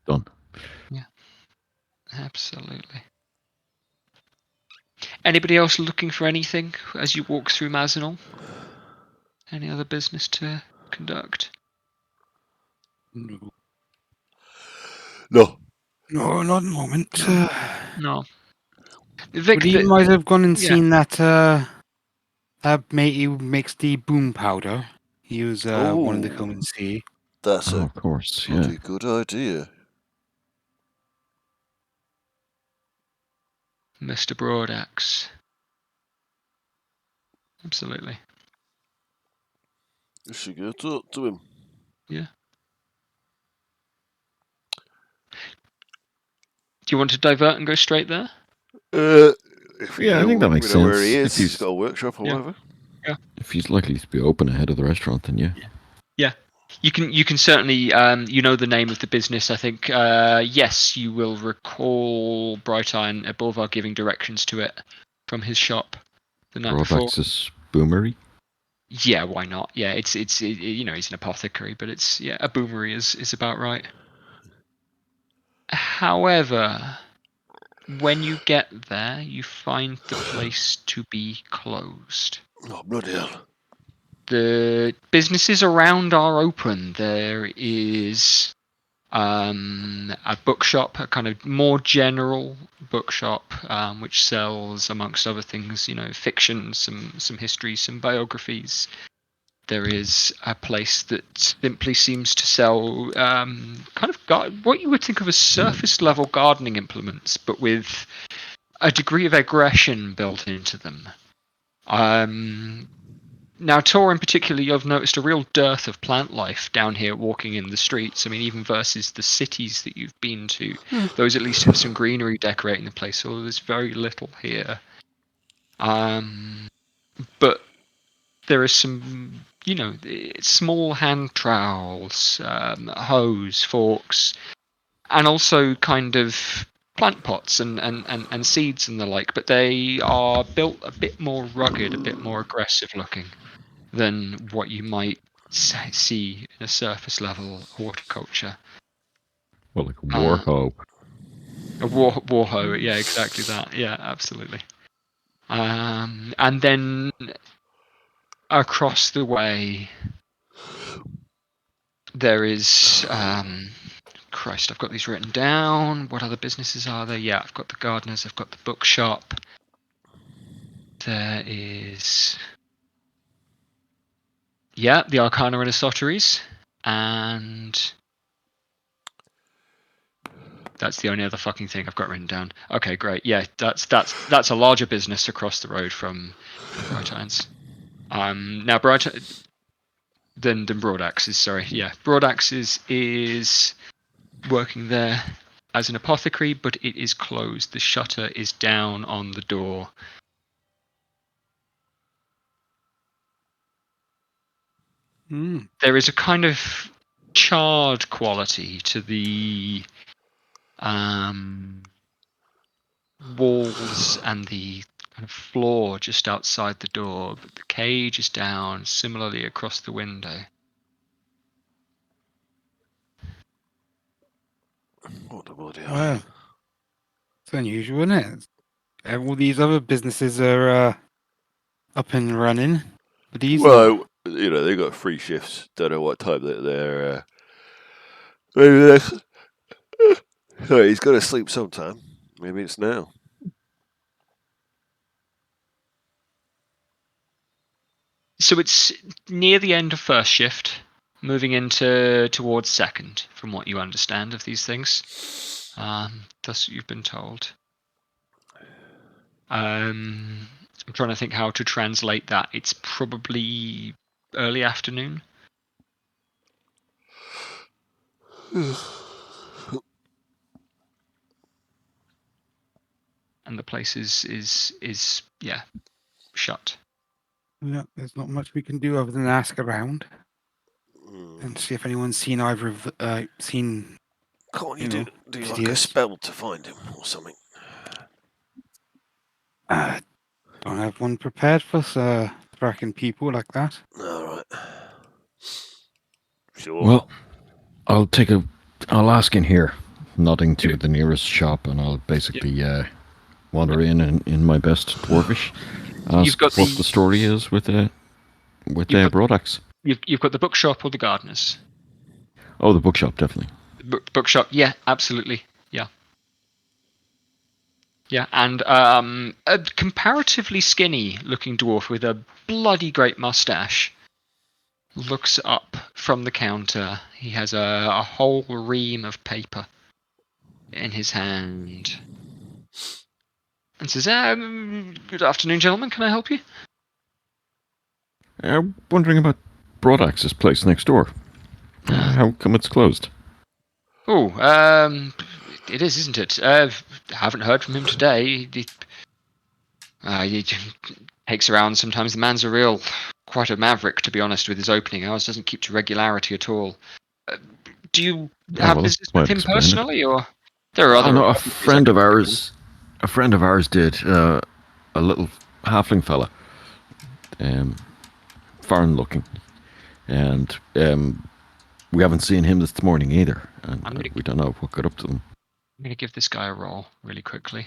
Done.
Yeah. Absolutely. Anybody else looking for anything as you walk through Mazenol? Any other business to conduct?
No,
No.
not at the moment.
No. Vic,
But he might have gone and
yeah.
seen that mate who makes the boom powder. He was wanting to come and see.
That's
Oh,
a
of course, yeah.
bloody good idea.
Mr. Broadaxe. Absolutely.
You should go talk to him.
Yeah. Do you want to divert and go straight there?
If we
Yeah, I
know,
think that makes
we know where
sense.
he
If
is,
he's-
he's got a workshop or
Yeah.
whatever.
If he's likely to be open ahead of the restaurant, then yeah.
Yeah. You can certainly you know the name of the business. I think yes, you will recall Bright Iron Boulevard giving directions to it from his shop the night before.
Broadax's Boomery.
Yeah, why not? Yeah, it's you know, he's an apothecary, but it's a boomery is about right. However, when you get there, you find the place to be closed.
Oh, bloody hell.
The businesses around are open. There is a bookshop, a kind of more general bookshop, which sells, amongst other things, fiction, some history, some biographies. There is a place that simply seems to sell kind of what you would think of as surface level gardening implements, but with a degree of aggression built into them. Now, Tor in particular, you've noticed a real dearth of plant life down here walking in the streets. I mean, even versus the cities that you've been to, those at least have some greenery decorating the place, although there's very little here. But there is some, small hand trowels, hoes, forks, and also kind of plant pots and seeds and the like, but they are built a bit more rugged, a bit more aggressive looking than what you might see in a surface level horticulture.
Well, like a war hoe.
A war hoe, yeah, exactly that. Yeah, absolutely. And then across the way there is Christ, I've got these written down. What other businesses are there? Yeah, I've got the gardeners, I've got the bookshop. There is the Arcana and Esoteries, and that's the only other fucking thing I've got written down. Okay, great. Yeah, that's a larger business across the road from Bright Irons. Now than Broadaxe's. Sorry, yeah, Broadaxe's is working there as an apothecary, but it is closed. The shutter is down on the door. There is a kind of charred quality to the walls and the kind of floor just outside the door, but the cage is down similarly across the window.
What the bloody hell?
Well, it's unusual, isn't it? All these other businesses are up and running, but he's not.
Well, they got free shifts. Don't know what time they're. Maybe that's. He's got to sleep sometime. Maybe it's now.
So it's near the end of first shift, moving into towards second, from what you understand of these things. That's what you've been told. I'm trying to think how to translate that. It's probably early afternoon. And the place is shut.
Yeah, there's not much we can do other than ask around and see if anyone's seen either of seen.
Can't you do like a
Titius.
spell to find him or something?
Don't have one prepared for tracking people like that.
All right. Sure.
Well, I'll ask in here, nodding to the nearest shop, and I'll basically wander in my best dwarvish. Ask what the story is with Broadaxe.
You've got the bookshop or the gardeners.
Oh, the bookshop, definitely.
Bookshop, yeah, absolutely, yeah. Yeah, and a comparatively skinny-looking dwarf with a bloody great mustache looks up from the counter. He has a whole ream of paper in his hand and says, "Good afternoon, gentlemen. Can I help you?"
I'm wondering about Broadaxe's place next door. How come it's closed?
Oh, it is, isn't it? Haven't heard from him today. He takes around sometimes. The man's quite a maverick, to be honest, with his opening hours. Doesn't keep to regularity at all. Do you have
Well,
business
might
with him
explain it.
personally, or there are other?
no, a
opportunities I
friend
could
of
recommend?
ours. A friend of ours did. A little halfling fella, foreign looking, and we haven't seen him this morning either, and we don't know what got up to them.
I'm going to give this guy a roll really quickly.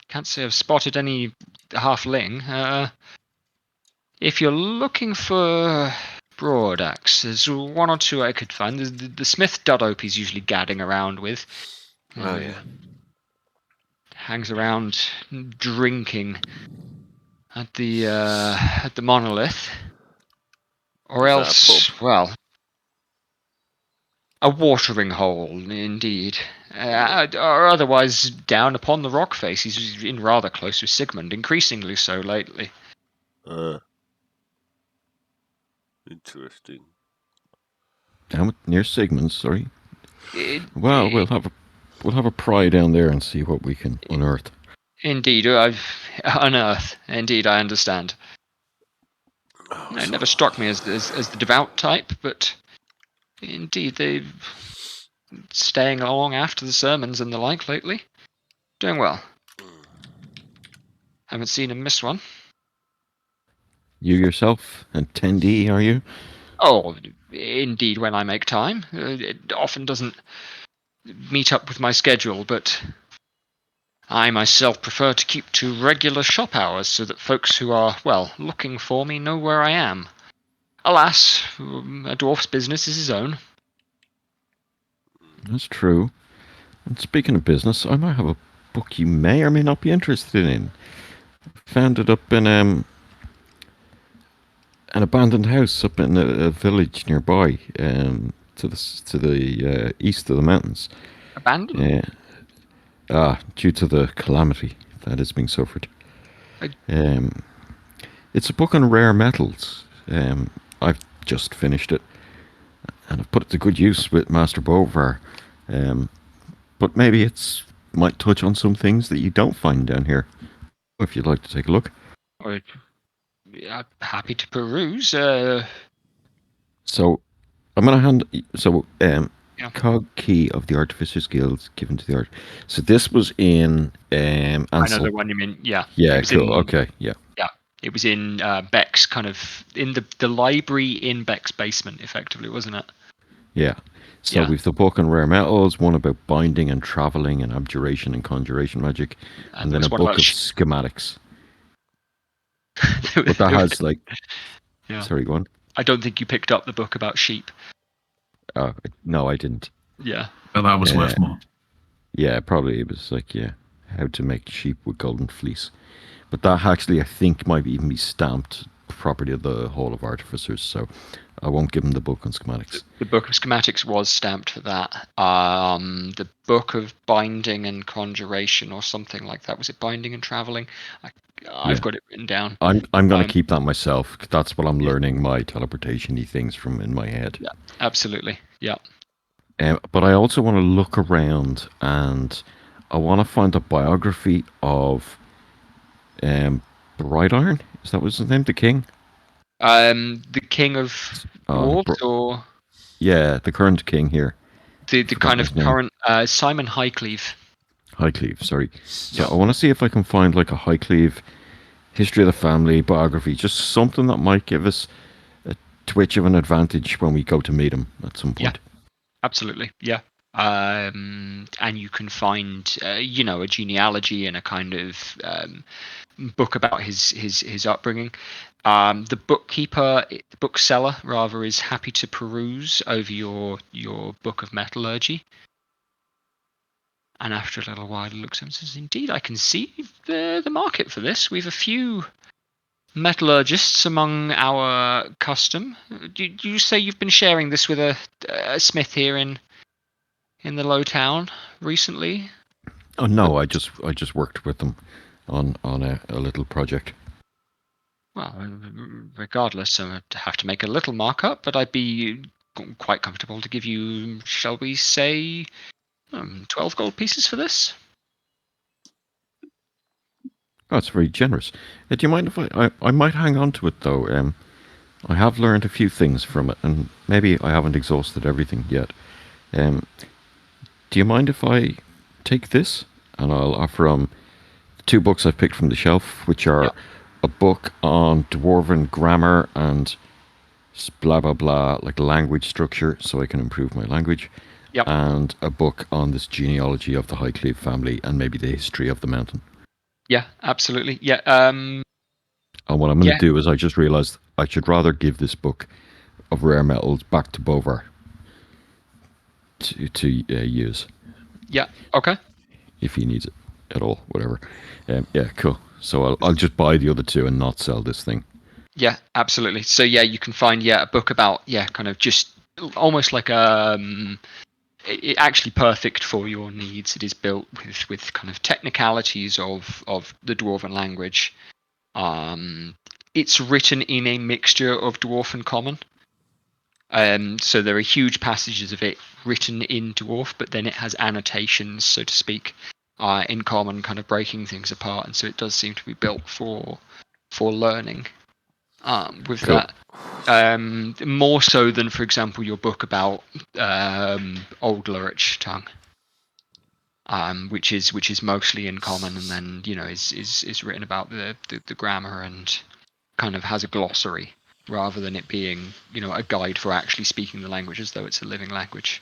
Can't say I've spotted any halfling. If you're looking for Broadaxe, there's one or two I could find. There's the Smith Duddope he's usually gadding around with.
Oh, yeah.
Hangs around drinking at the monolith. Or
Is that a
else,
pub?
well, a watering hole, indeed. Or otherwise, down upon the rock face. He's in rather close with Sigmund, increasingly so lately.
Interesting.
Down near Sigmund's, sorry. Well, we'll have a pry down there and see what we can unearth.
Indeed, I've unearthed. Indeed, I understand. It never struck me as the devout type, but indeed, they've staying along after the sermons and the like lately. Doing well. Haven't seen him miss one.
You yourself and 10D, are you?
Oh, indeed, when I make time. It often doesn't meet up with my schedule, but I myself prefer to keep to regular shop hours so that folks who are, well, looking for me know where I am. Alas, a dwarf's business is his own.
That's true. And speaking of business, I might have a book you may or may not be interested in. Found it up in an abandoned house up in a village nearby, to the east of the mountains.
Abandoned?
Due to the calamity that is being suffered. It's a book on rare metals. I've just finished it, and I've put it to good use with Master Bovar. But maybe it's might touch on some things that you don't find down here. If you'd like to take a look.
I'm happy to peruse.
So I'm going to hand. Cog key of the Artificer's Guild given to the art. So this was in Ansel.
I know the one you mean. Yeah.
Yeah. Cool. Okay. Yeah.
Yeah. It was in Beck's kind of in the library in Beck's basement, effectively, wasn't it?
Yeah. So we've the book on rare metals, one about binding and traveling and abjuration and conjuration magic, and then a book of schematics. But that has like.
Yeah.
Sorry, go on.
I don't think you picked up the book about sheep.
No, I didn't.
Yeah.
Well, that was worth more.
Yeah, probably it was like how to make sheep with golden fleece. But that actually, I think, might even be stamped property of the Hall of Artificers, so I won't give him the book on schematics.
The book of schematics was stamped for that. The book of binding and conjuration or something like that. Was it binding and traveling? I've got it written down.
I'm going to keep that myself. That's what I'm learning my teleportation-y things from in my head.
Yeah, absolutely. Yeah.
But I also want to look around and I want to find a biography of Bright Iron. Is that what's his name? The king?
The king of dwarves, or
the current king here.
The kind of current Simon Highcleve.
Highcleve, sorry. So I want to see if I can find like a Highcleve history of the family, biography, just something that might give us a twitch of an advantage when we go to meet him at some point.
Yeah, absolutely. Yeah. and you can find a genealogy and a kind of book about his upbringing. The bookseller rather, is happy to peruse over your book of metallurgy. And after a little while, he looks at him and says, "Indeed, I can see the market for this. We've a few metallurgists among our custom. Do you say you've been sharing this with a smith here in the low town recently?"
Oh no, I just worked with them on a little project.
Well, regardless, I would have to make a little markup, but I'd be quite comfortable to give you, shall we say, 12 gold pieces for this.
Oh, it's very generous. Do you mind if I might hang on to it though? I have learned a few things from it, and maybe I haven't exhausted everything yet. Do you mind if I take this and I'll offer 2 books I've picked from the shelf, which are a book on dwarven grammar and blah blah blah, like language structure, so I can improve my language.
Yep.
And a book on this genealogy of the Highcleve family and maybe the history of the mountain.
Yeah, absolutely. Yeah.
And what I'm going to do is I just realised I should rather give this book of rare metals back to Bovar to use.
Yeah. Okay.
If he needs it at all, whatever. Yeah, cool. So I'll just buy the other 2 and not sell this thing.
Yeah, absolutely. So yeah, you can find a book about kind of just almost like it actually perfect for your needs. It is built with kind of technicalities of the dwarven language. It's written in a mixture of dwarf and common. So there are huge passages of it written in dwarf, but then it has annotations, so to speak, in common, kind of breaking things apart, and so it does seem to be built for learning. With
Cool.
that, more so than, for example, your book about Old Lurich tongue, which is mostly in common, and then is written about the grammar and kind of has a glossary rather than it being a guide for actually speaking the language as though it's a living language.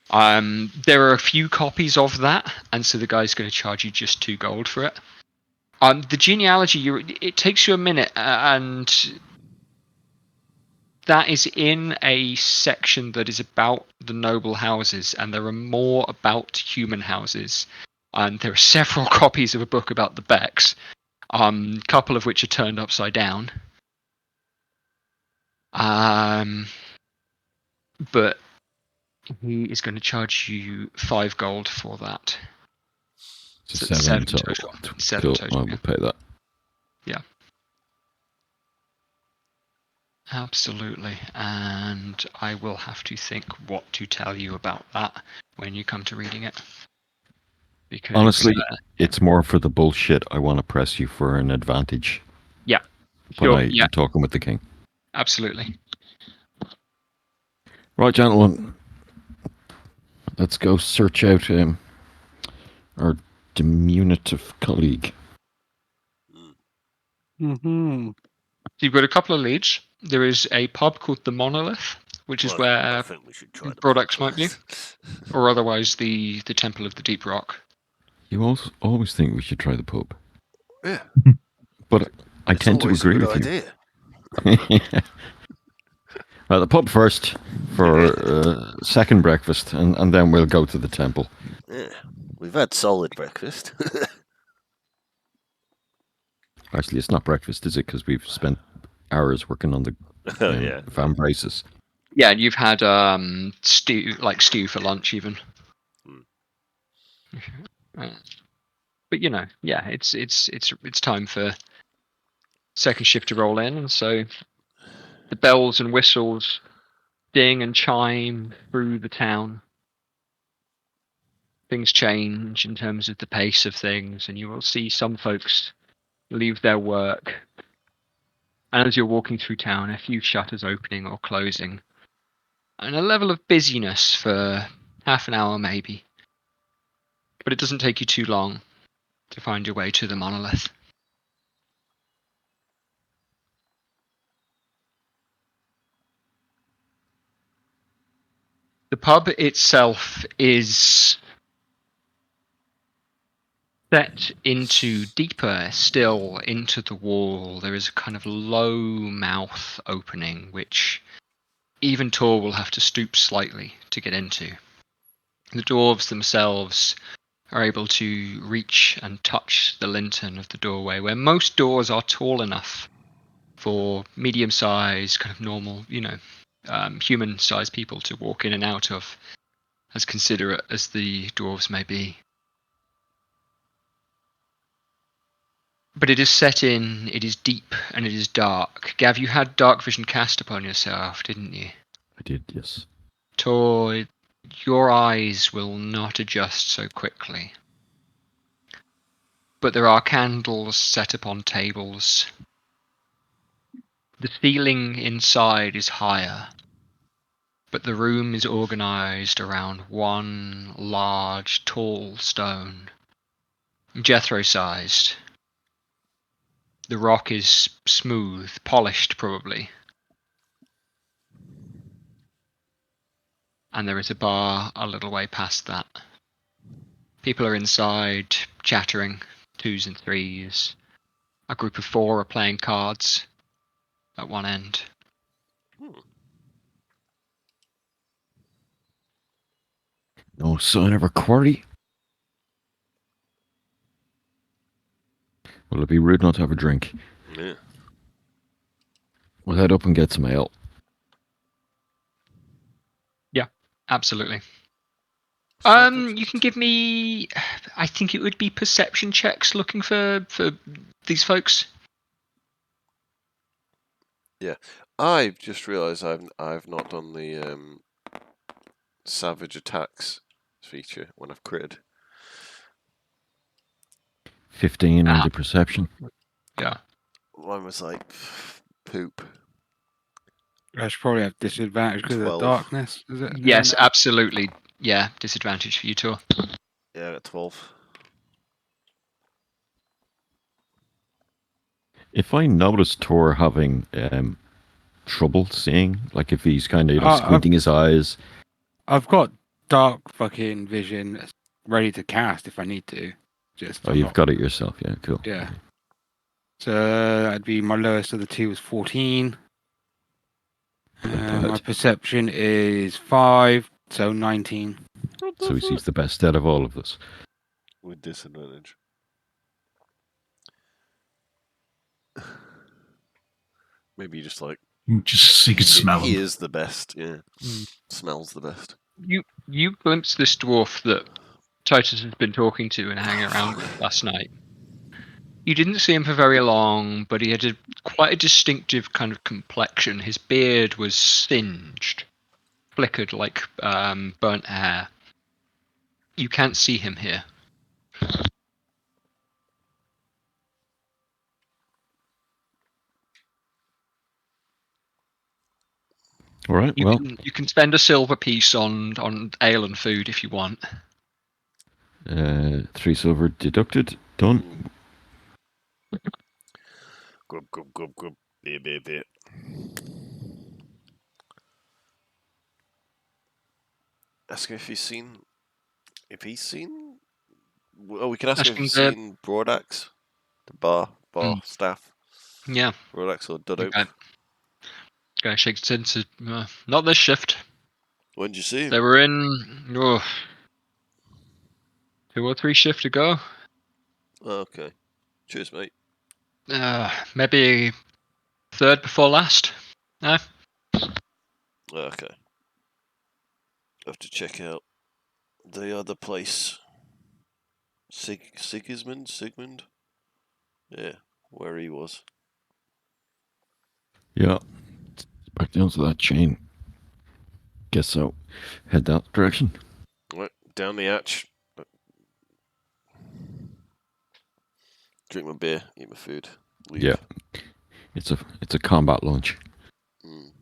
There are a few copies of that, and so the guy's going to charge you just 2 gold for it. The genealogy, it takes you a minute, and that is in a section that is about the noble houses, and there are more about human houses. And there are several copies of a book about the Becks, a couple of which are turned upside down. But he is going to charge you 5 gold for that.
So
So
7 total.
7
Cool.
total.
I will pay that.
Yeah. Absolutely. And I will have to think what to tell you about that when you come to reading it. Because
honestly, it's more for the bullshit. I want to press you for an advantage.
Yeah.
When you're talking with the king.
Absolutely.
Right, gentlemen. Let's go search out our diminutive colleague.
Mm-hmm.
You've got a couple of leads. There is a pub called the Monolith, which is where
I think we should try
products might be, or otherwise the Temple of the Deep Rock.
You always think we should try the pub.
Yeah.
But I tend to agree with
idea.
you. Well, the pub first for second breakfast, and then we'll go to the temple.
Yeah. We've had solid breakfast.
Actually, it's not breakfast, is it? Because we've spent hours working on the fan braces.
Yeah, and you've had stew for lunch even. But it's time for second shift to roll in, and so the bells and whistles ding and chime through the town. Things change in terms of the pace of things, and you will see some folks leave their work. And as you're walking through town, a few shutters opening or closing, and a level of busyness for half an hour maybe. But it doesn't take you too long to find your way to the Monolith. The pub itself is set into deeper still into the wall. There is a kind of low mouth opening, which even Tor will have to stoop slightly to get into. The dwarves themselves are able to reach and touch the lintel of the doorway, where most doors are tall enough for medium-sized, kind of normal, human-sized people to walk in and out of, as considerate as the dwarves may be. But it is set in, it is deep, and it is dark. Gav, you had dark vision cast upon yourself, didn't you?
I did, yes.
Tor, your eyes will not adjust so quickly. But there are candles set upon tables. The ceiling inside is higher, but the room is organized around one large, tall stone, Jethro-sized. The rock is smooth, polished probably. And there is a bar a little way past that. People are inside, chattering, twos and threes. A group of 4 are playing cards at one end.
No sign of a quarry. Will it be rude not to have a drink?
Yeah.
We'll head up and get some ale.
Absolutely.
Savage.
You can give me, I think it would be perception checks looking for these folks.
I've just realised I've not done the savage attacks feature when I've critted.
15 on the perception.
Yeah.
Mine was like poop.
I should probably have disadvantage because of
12.
darkness. Is it?
Yes, absolutely. Yeah, disadvantage for you, Tor.
Yeah, I got 12.
If I notice Tor having trouble seeing, like if he's kind of
I've-
squinting his eyes,
I've got dark fucking vision ready to cast if I need to. Just
oh,
I'm
you've
not-
got it yourself. Yeah, cool.
Yeah. So that'd be my lowest of the two was 14.
Not
My
bad.
perception is 5, so 19.
So he sees the best out of all of us.
With disadvantage. Maybe you just like
Just so you could smell
he
them.
is the best. Yeah, smells the best.
You glimpse this dwarf that Titus has been talking to and hanging around with last night. You didn't see him for very long, but he had quite a distinctive kind of complexion. His beard was singed, flickered like burnt hair. You can't see him here.
All right. Well,
You can spend a silver piece on ale and food if you want.
3 silver deducted. Done.
Grub, grub, grub, grub. Beer, beer, beer. Ask him if he's seen. If he's seen. Oh, we can ask him if he's
Asking
seen Broadaxe, the bar staff.
Yeah.
Broadaxe or Duddo.
Okay. Guy shakes his head. Says, not this shift.
When did you see him?
They were in 2 or 3 shifts ago.
Oh, okay. Cheers, mate.
Maybe 3rd before last.
Okay. Have to check out the other place. Sigmund? Yeah, where he was.
Yeah. Back down to that chain. Guess so. Head that direction.
Right, down the hatch. Drink my beer, eat my food, leave.
Yeah. It's a combat lunch.
Mm.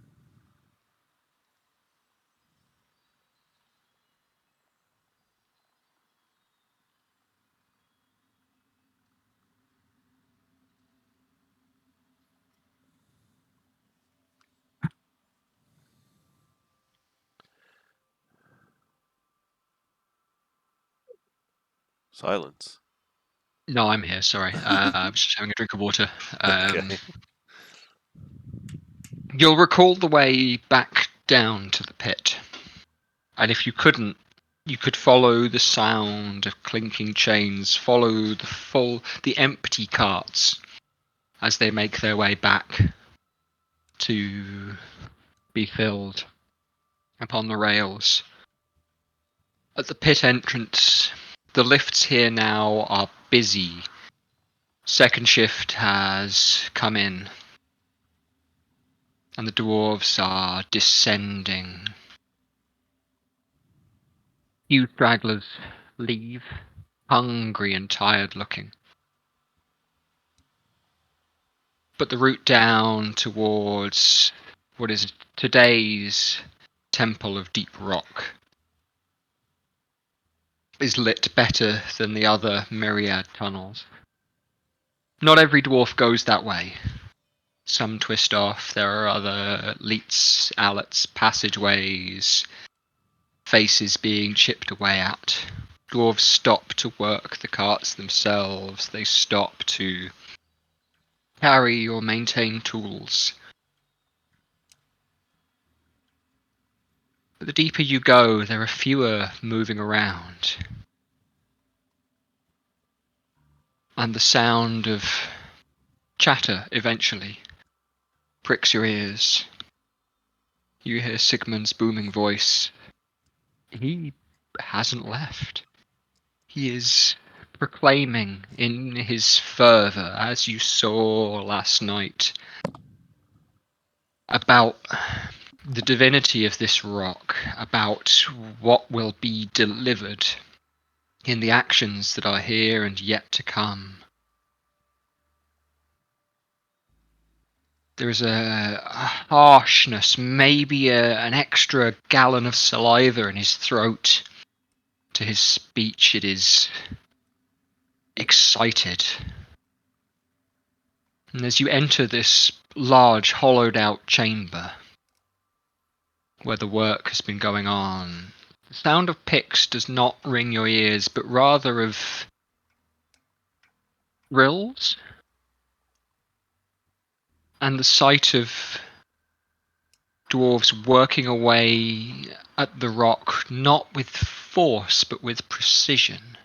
Silence.
No, I'm here. Sorry, I was just having a drink of water.
Okay.
You'll recall the way back down to the pit, and if you couldn't, you could follow the sound of clinking chains, follow the empty carts as they make their way back to be filled upon the rails. At the pit entrance, the lifts here now are busy. Second shift has come in, and the dwarves are descending. Few stragglers leave, hungry and tired looking. But the route down towards what is today's Temple of Deep Rock is lit better than the other myriad tunnels. Not every dwarf goes that way. Some twist off. There are other leets, allets, passageways, faces being chipped away at. Dwarves stop to work the carts themselves. They stop to carry or maintain tools. But the deeper you go, there are fewer moving around. And the sound of chatter eventually pricks your ears. You hear Sigmund's booming voice. He hasn't left. He is proclaiming in his fervour, as you saw last night, about the divinity of this rock, about what will be delivered in the actions that are here and yet to come. There is a harshness, maybe an extra gallon of saliva in his throat. To his speech, it is excited. And as you enter this large, hollowed-out chamber, where the work has been going on, the sound of picks does not ring your ears, but rather of drills, and the sight of dwarves working away at the rock, not with force, but with precision.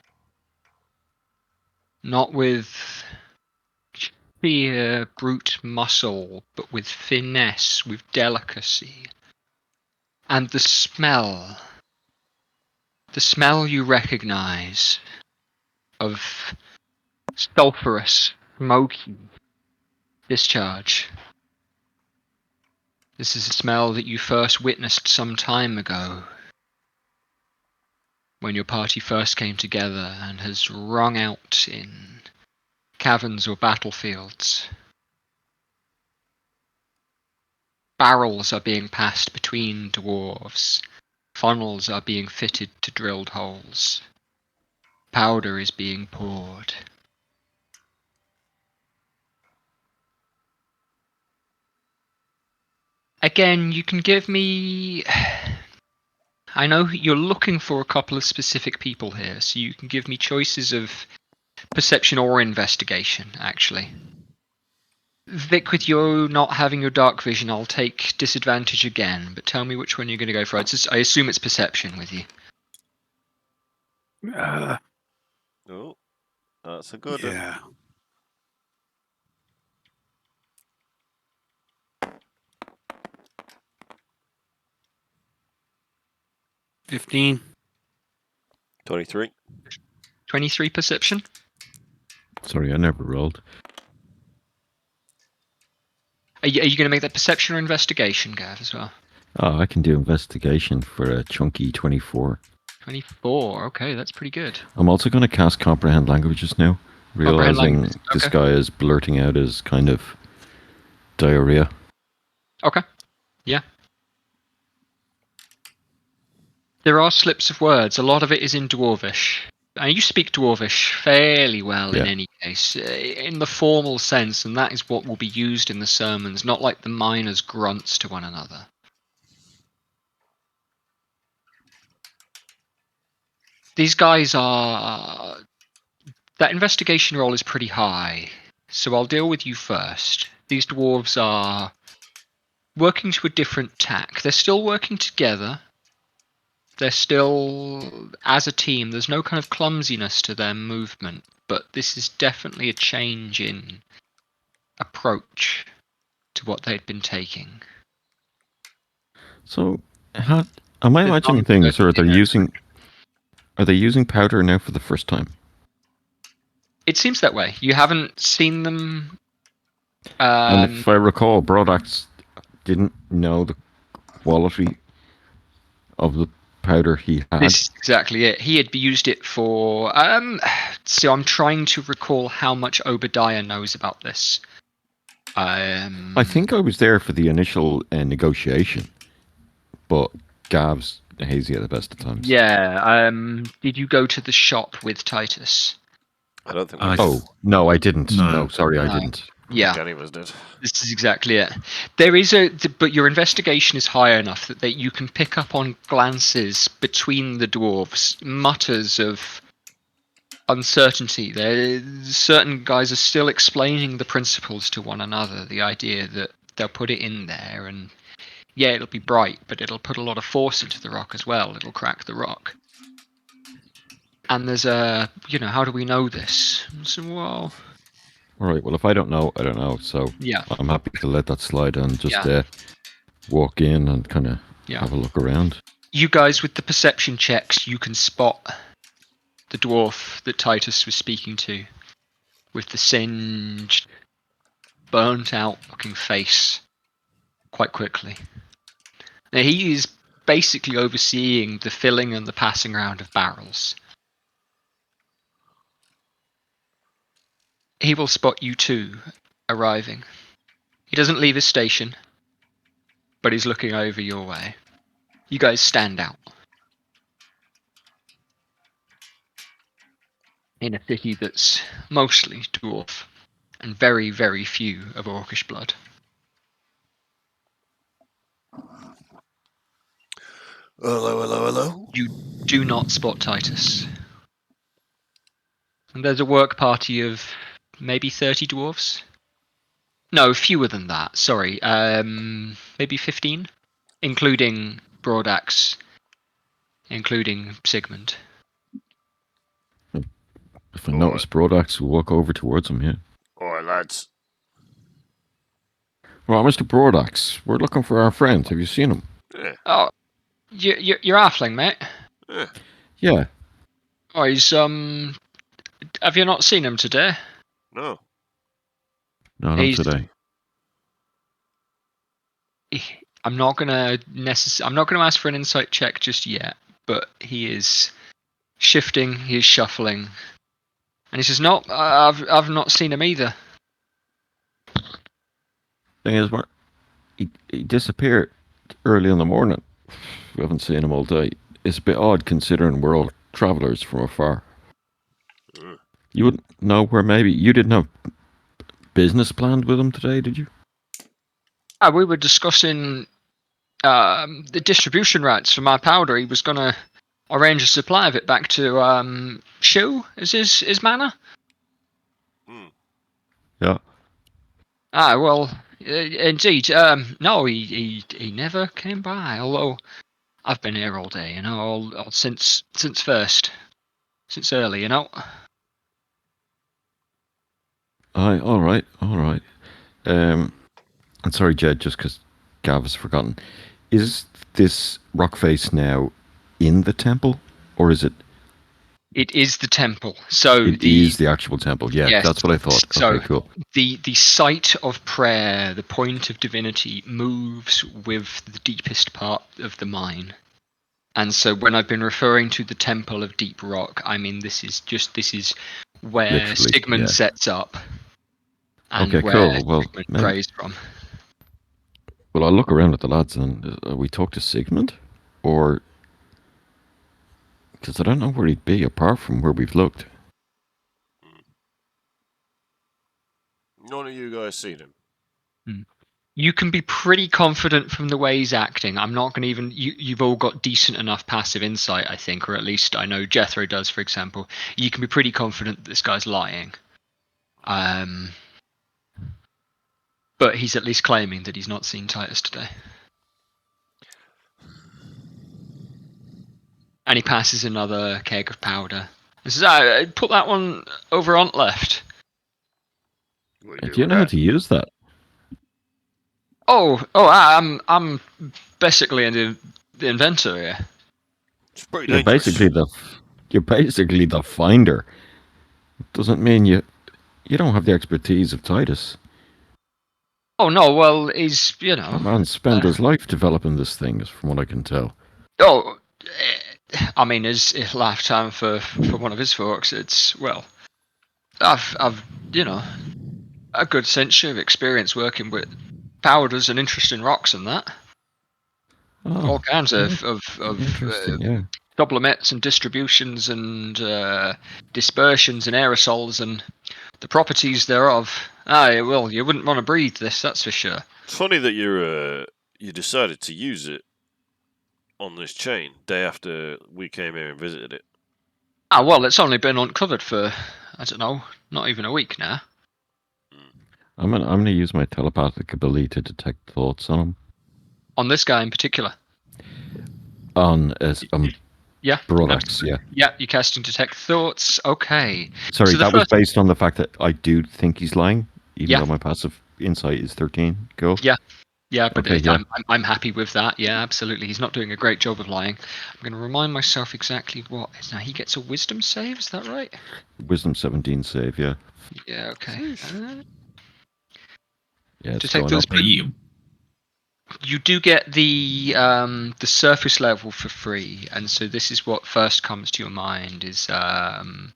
Not with sheer brute muscle, but with finesse, with delicacy. And the smell you recognize of sulphurous, smoky discharge. This is a smell that you first witnessed some time ago, when your party first came together, and has rung out in caverns or battlefields. Barrels are being passed between dwarves. Funnels are being fitted to drilled holes. Powder is being poured. Again, you can give me... I know you're looking for a couple of specific people here, so you can give me choices of perception or investigation, actually. Vic, with you not having your dark vision, I'll take disadvantage again, but tell me which one you're going to go for. I assume it's perception with you.
Oh, that's a good one.
Yeah. $15.
23.
23 perception?
Sorry, I never rolled.
Are you going to make that perception or investigation, Gav, as well?
Oh, I can do investigation for a chunky 24.
24, okay, that's pretty good.
I'm also going to cast Comprehend Languages now, realizing this guy is blurting out his kind of diarrhea.
Okay, yeah. There are slips of words. A lot of it is in Dwarvish. And you speak Dwarvish fairly well in any case, in the formal sense, and that is what will be used in the sermons, not like the miners' grunts to one another. These guys are That investigation roll is pretty high, so I'll deal with you first. These dwarves are working to a different tack. They're still working together. They're still, as a team, there's no kind of clumsiness to their movement, but this is definitely a change in approach to what they'd been taking.
So, how am I
There's
imagining
not
things, or
certainly
are they using powder now for the first time?
It seems that way. You haven't seen them.
And if I recall, Broadax didn't know the quality of the powder he had.
This is exactly it. He had used it for. So I'm trying to recall how much Obadiah knows about this.
I think I was there for the initial negotiation, but Gav's hazy at the best of times.
Yeah. Did you go to the shop with Titus?
I don't think.
Oh no, I didn't.
No.
No, sorry, I
No.
didn't.
Yeah.
Danny was dead.
This is exactly it. There is but your investigation is high enough that you can pick up on glances between the dwarves, mutters of uncertainty. Certain guys are still explaining the principles to one another. The idea that they'll put it in there, and yeah, it'll be bright, but it'll put a lot of force into the rock as well. It'll crack the rock. And there's how do we know this? So, well,
All right. Well, if I don't know, I don't know. So
yeah,
I'm happy to let that slide and just
Yeah.
walk in and kind of
yeah.
have a look around.
You guys with the perception checks, you can spot the dwarf that Titus was speaking to with the singed, burnt out looking face quite quickly. Now, he is basically overseeing the filling and the passing around of barrels. He will spot you two arriving. He doesn't leave his station, but he's looking over your way. You guys stand out in a city that's mostly dwarf and very, very few of orcish blood.
Hello, hello, hello.
You do not spot Titus. And there's a work party of maybe 30 dwarves. No, fewer than that. Sorry, maybe 15, including Broadax, including Sigmund.
If I notice Broadax, we'll walk over towards him. Yeah.
All right, lads.
Well, Mr. Broadax, we're looking for our friend. Have you seen him?
Yeah.
Oh, you're halfling, mate.
Yeah.
Yeah.
Oh, he's Have you not seen him today?
No.
No, not
He's-
today.
I'm not gonna ask for an insight check just yet, but he is shifting, he is shuffling, and he says, "No, I've not seen him either."
Thing is, he disappeared early in the morning. We haven't seen him all day. It's a bit odd considering we're all travellers from afar. You wouldn't know where maybe you didn't have business planned with him today, did you?
We were discussing the distribution rights for my powder. He was going to arrange a supply of it back to Shu, is his manor?
Yeah.
Well, indeed. No, he never came by. Although I've been here all day, all since early,
Aye, all right. I'm sorry, Jed, just because Gav has forgotten. Is this rock face now in the temple, or is it?
It is the temple. So
It is the actual temple. Yeah,
Yes.
that's what I thought.
So-
Okay, cool.
the site of prayer, the point of divinity, moves with the deepest part of the mine. And so when I've been referring to the Temple of Deep Rock, I mean this is where
Literally,
Sigmund
yeah.
sets up. And
Okay,
where
cool. Well,
Sigmund
maybe-
prays from.
Well, I'll look around at the lads and we talk to Sigmund, or because I don't know where he'd be apart from where we've looked.
None of you guys seen him.
You can be pretty confident from the way he's acting. I'm not going to even. You've all got decent enough passive insight, I think, or at least I know Jethro does, for example. You can be pretty confident that this guy's lying. But he's at least claiming that he's not seen Titus today. And he passes another keg of powder. He says, put that one over on left.
Do you know how to use that?
I'm basically the inventor here.
It's pretty
You're
dangerous.
basically the finder. Doesn't mean you don't have the expertise of Titus.
Oh no, well he's
That man spent his life developing this thing, from what I can tell.
Oh, I mean, his lifetime for one of his folks. It's I've a good century of experience working with powders and interesting rocks and that.
Oh,
All kinds of
interesting, yeah.
sublimate and distributions and dispersions and aerosols and the properties thereof. Well, you wouldn't want to breathe this, that's for sure.
It's funny that you decided to use it on this chain day after we came here and visited it.
Well, it's only been uncovered for, I don't know, not even a week now.
I'm gonna use my telepathic ability to detect thoughts on him.
On this guy in particular.
Yeah, Brodax, yeah.
Yeah, you're casting detect thoughts. Okay.
Sorry,
So the
that was
first-
based on the fact that I do think he's lying, even
Yeah.
though my passive insight is 13. Go.
Yeah, but
Okay, yeah.
I'm happy with that. Yeah, absolutely. He's not doing a great job of lying. I'm going to remind myself exactly what. Now he gets a wisdom save. Is that right?
Wisdom 17 save, yeah.
Yeah. Okay.
Yeah, it's
Detect
going
those.
up.
But you,
You do get the surface level for free, and so this is what first comes to your mind is the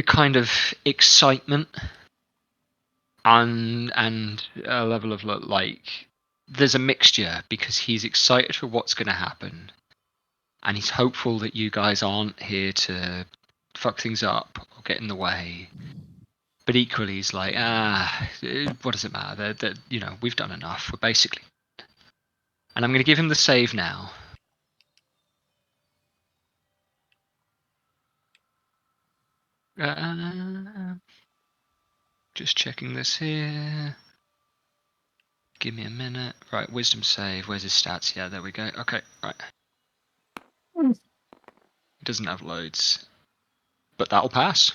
kind of excitement and a level of like there's a mixture because he's excited for what's going to happen, and he's hopeful that you guys aren't here to fuck things up or get in the way. But equally, he's like, what does it matter? That we've done enough. We're basically. And I'm going to give him the save now. Just checking this here. Give me a minute. Right, wisdom save. Where's his stats? Yeah, there we go. Okay, right. He doesn't have loads. But that'll pass.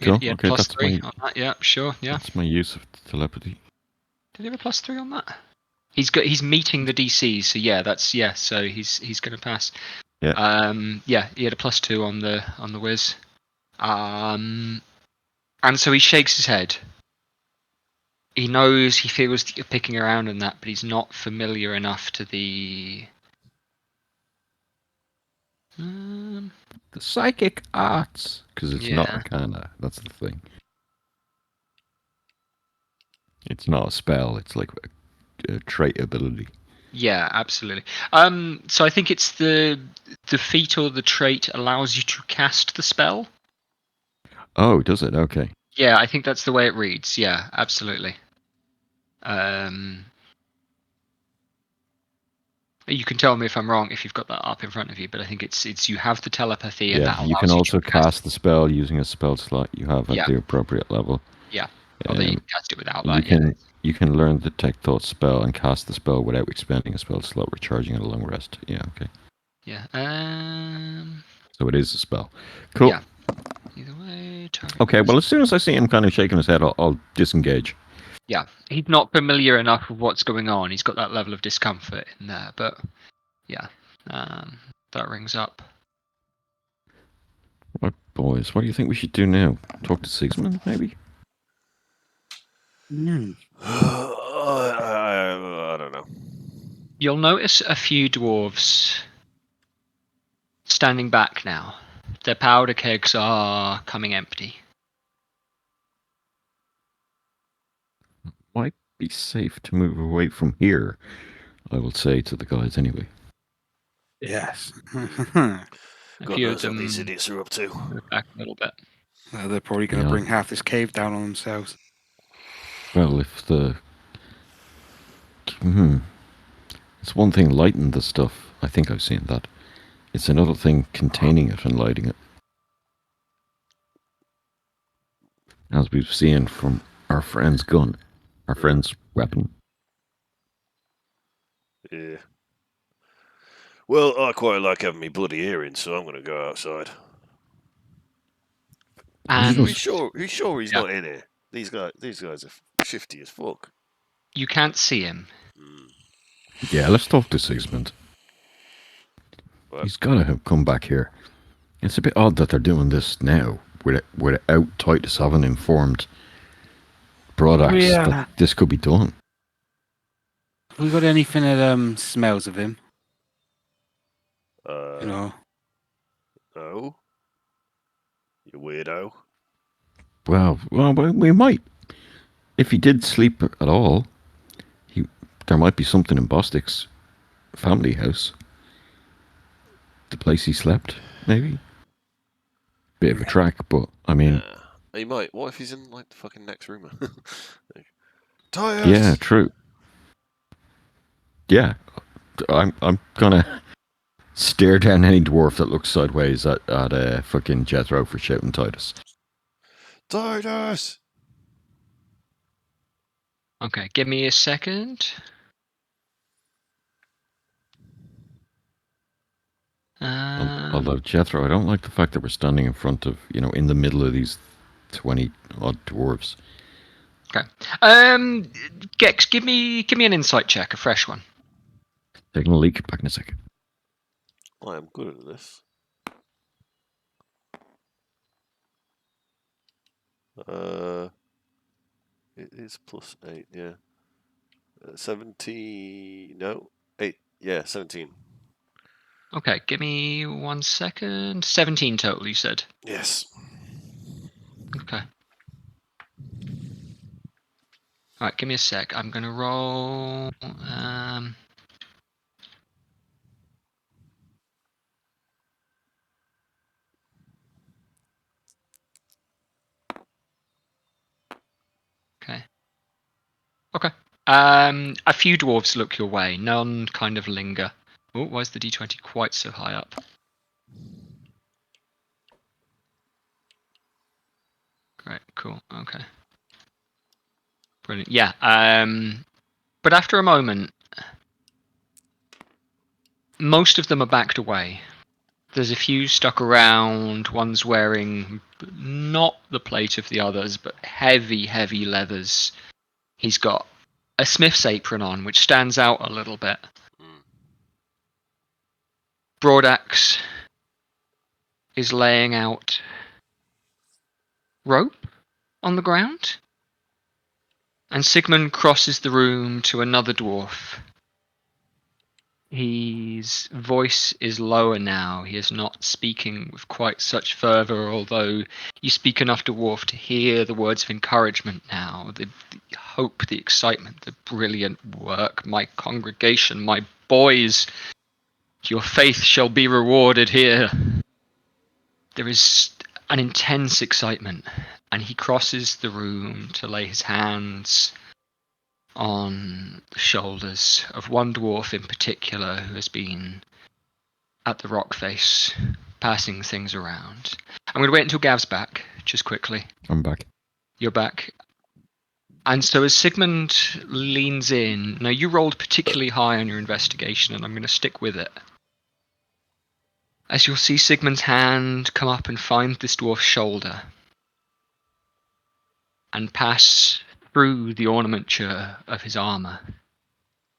Cool.
Yeah,
Okay,
plus
that's
3
my
on that. Yeah, sure. Yeah.
that's my use of telepathy.
Did he have a plus 3 on that? He's meeting the DC, so yeah, so he's gonna pass.
Yeah.
Yeah, he had a plus 2 on the whiz. And so he shakes his head. He knows, he feels that you're picking around in that, but he's not familiar enough to the
The psychic arts, because it's not arcana. That's the thing. It's not a spell. It's like a trait ability.
Yeah, absolutely. So I think it's the feat or the trait allows you to cast the spell.
Oh, does it? Okay.
Yeah, I think that's the way it reads. Yeah, absolutely. You can tell me if I'm wrong if you've got that up in front of you, but I think it's you have the telepathy and that allows
you can also
to
cast the spell using a spell slot you have at the appropriate level.
Yeah, although you can cast it without
you
that.
You can learn the detect thought spell and cast the spell without expending a spell slot, recharging at a long rest. Yeah, okay.
Yeah.
So it is a spell. Cool.
Yeah. Either way.
Okay. Well, as soon as I see him kind of shaking his head, I'll disengage.
Yeah, he's not familiar enough with what's going on. He's got that level of discomfort in there, but yeah, that rings up.
Right, boys, what do you think we should do now? Talk to Sigismund, maybe?
I don't know.
You'll notice a few dwarves standing back now. Their powder kegs are coming empty.
Might be safe to move away from here, I will say to the guys anyway.
Yes.
God knows what these idiots are up to.
Move back a little bit.
They're probably going to bring half this cave down on themselves.
Well, if the... It's one thing lighting the stuff. I think I've seen that. It's another thing containing it and lighting it. As we've seen from our friend's gun. Our friend's weapon.
Yeah. Well, I quite like having me bloody earrings, so I'm going to go outside.
And
Are you sure he's
Yeah.
not in here? These guys are shifty as fuck.
you can't see him.
Yeah, let's talk to Sigismund.
What?
He's got to come back here. It's a bit odd that they're doing this now, without Titus having informed Broadax that this could be done.
Have we got anything that smells of him? You know.
Oh.
No. You weirdo.
Well, we might. If he did sleep at all, there might be something in Bostic's family house. The place he slept, maybe. Bit of a track, but I mean,
He might. What if he's in like the fucking next room? Titus!
yeah, true. Yeah, I'm gonna stare down any dwarf that looks sideways at fucking Jethro for shouting Titus.
Titus!
Okay, give me a second.
Although Jethro, I don't like the fact that we're standing in front of, in the middle of these 20 odd dwarves.
Okay. Gex, give me an insight check, a fresh one.
Taking a leak, back in a second.
I am good at this. It is +8, yeah. 17. No, 8. Yeah, 17.
Okay, give me 1 second. 17 total, you said.
Yes.
Okay. Alright, give me a sec. I'm gonna roll. Okay. Okay. A few dwarves look your way. None kind of linger. Oh, why is the D20 quite so high up? Great, cool. Okay. Brilliant. Yeah. But after a moment, most of them are backed away. There's a few stuck around. One's wearing not the plate of the others, but heavy, heavy leathers. He's got a smith's apron on, which stands out a little bit. Broadaxe is laying out rope on the ground. And Sigmund crosses the room to another dwarf. His voice is lower now. He is not speaking with quite such fervour, although you speak enough dwarf to hear the words of encouragement now, the hope, the excitement, the brilliant work. My congregation, my boys, your faith shall be rewarded here. There is an intense excitement, and he crosses the room to lay his hands on the shoulders of one dwarf in particular who has been at the rock face, passing things around. I'm going to wait until Gav's back, just quickly.
I'm back.
You're back. And so as Sigmund leans in, now you rolled particularly high on your investigation, and I'm going to stick with it. As you'll see Sigmund's hand come up and find this dwarf's shoulder, and pass through the ornamenture of his armour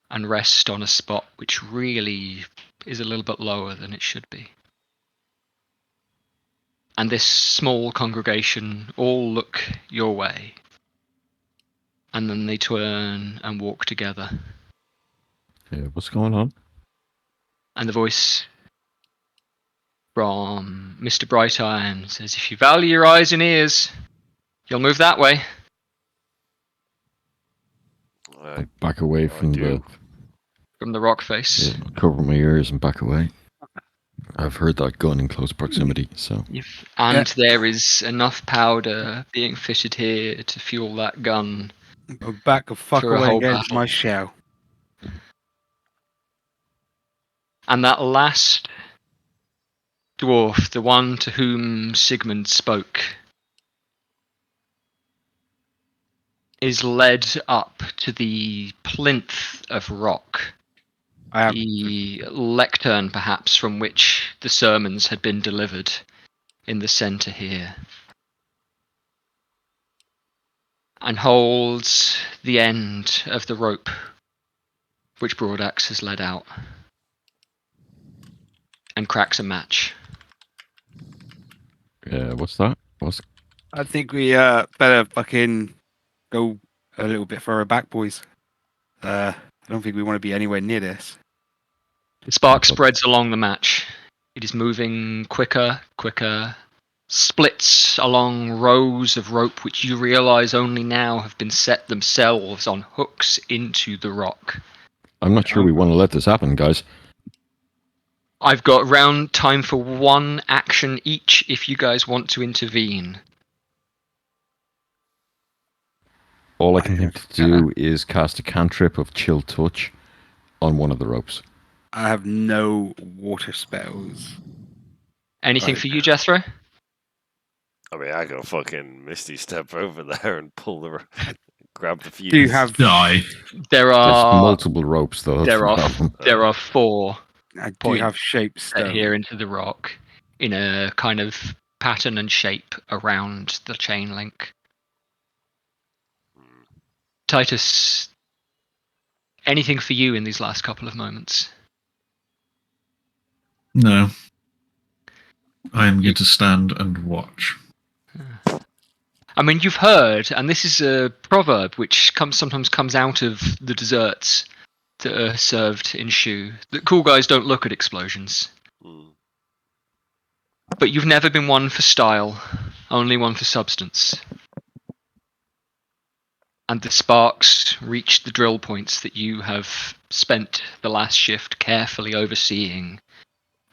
and rest on a spot which really is a little bit lower than it should be. And this small congregation all look your way, and then they turn and walk together.
Yeah, what's going on?
And the voice from Mr. Brightiron says, "If you value your eyes and ears, you'll move that way."
I back away from
the rock face.
Yeah, cover my ears and back away. I've heard that gun in close proximity, so.
And there is enough powder being fitted here to fuel that gun
Go back the fuck
Through a
away
whole
and get into
battle.
my shell.
And that last dwarf, the one to whom Sigmund spoke, is led up to the plinth of rock, the lectern perhaps from which the sermons had been delivered in the centre here, and holds the end of the rope which Broadaxe has led out, and cracks a match.
What's that?
I think we better fucking go a little bit further back, boys. I don't think we want to be anywhere near this.
The spark spreads along the match. It is moving quicker, splits along rows of rope which you realise only now have been set themselves on hooks into the rock.
I'm not sure we want to let this happen, guys.
I've got round time for one action each if you guys want to intervene.
All I can think to do is cast a cantrip of Chill Touch on one of the ropes.
I have no water spells.
Anything for you, Jethro?
I mean, I go fucking Misty Step over there and pull grab the fuse.
Do you have?
Die.
There
There's
are
multiple ropes, though. That's the problem.
there are 4
I do
points
have shape
set
stone.
here into the rock in a kind of pattern and shape around the chain link. Titus, anything for you in these last couple of moments?
No. I am going to stand and watch.
I mean, you've heard, and this is a proverb which sometimes comes out of the desserts that are served in Shu, that cool guys don't look at explosions. But you've never been one for style, only one for substance. And the sparks reach the drill points that you have spent the last shift carefully overseeing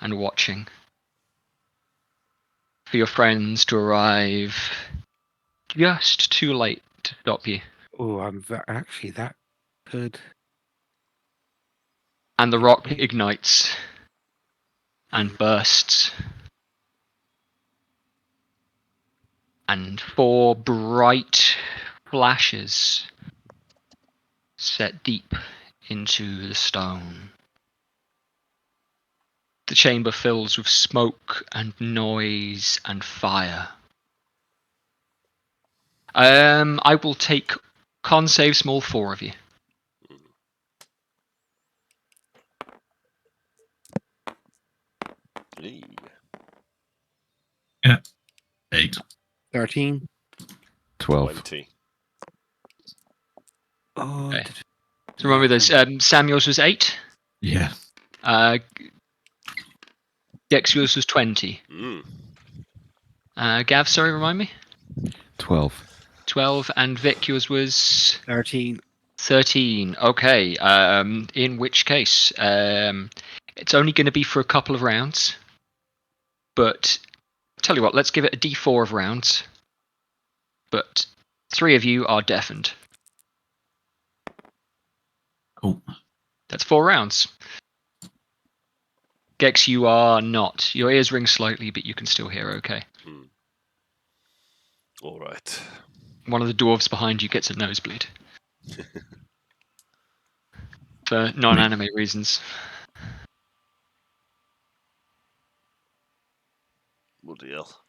and watching. For your friends to arrive just too late to stop you.
Oh, I'm actually that good.
And the rock ignites and bursts. And 4 bright flashes set deep into the stone. The chamber fills with smoke and noise and fire. I will take con save small 4 of you.
Yeah. 8.
13.
12.
20.
Oh,
Okay. So remember this. Samuel's was 8.
Yeah.
Dex yours was 20. Gav, sorry, remind me.
12.
12, and Vic, yours was
13.
13. Okay. In which case, it's only going to be for a couple of rounds. But tell you what, let's give it a D4 of rounds. But 3 of you are deafened.
Cool.
That's 4 rounds. Gex, you are not. Your ears ring slightly, but you can still hear okay.
All right.
One of the dwarves behind you gets a nosebleed. For non-anime reasons.
Bloody hell.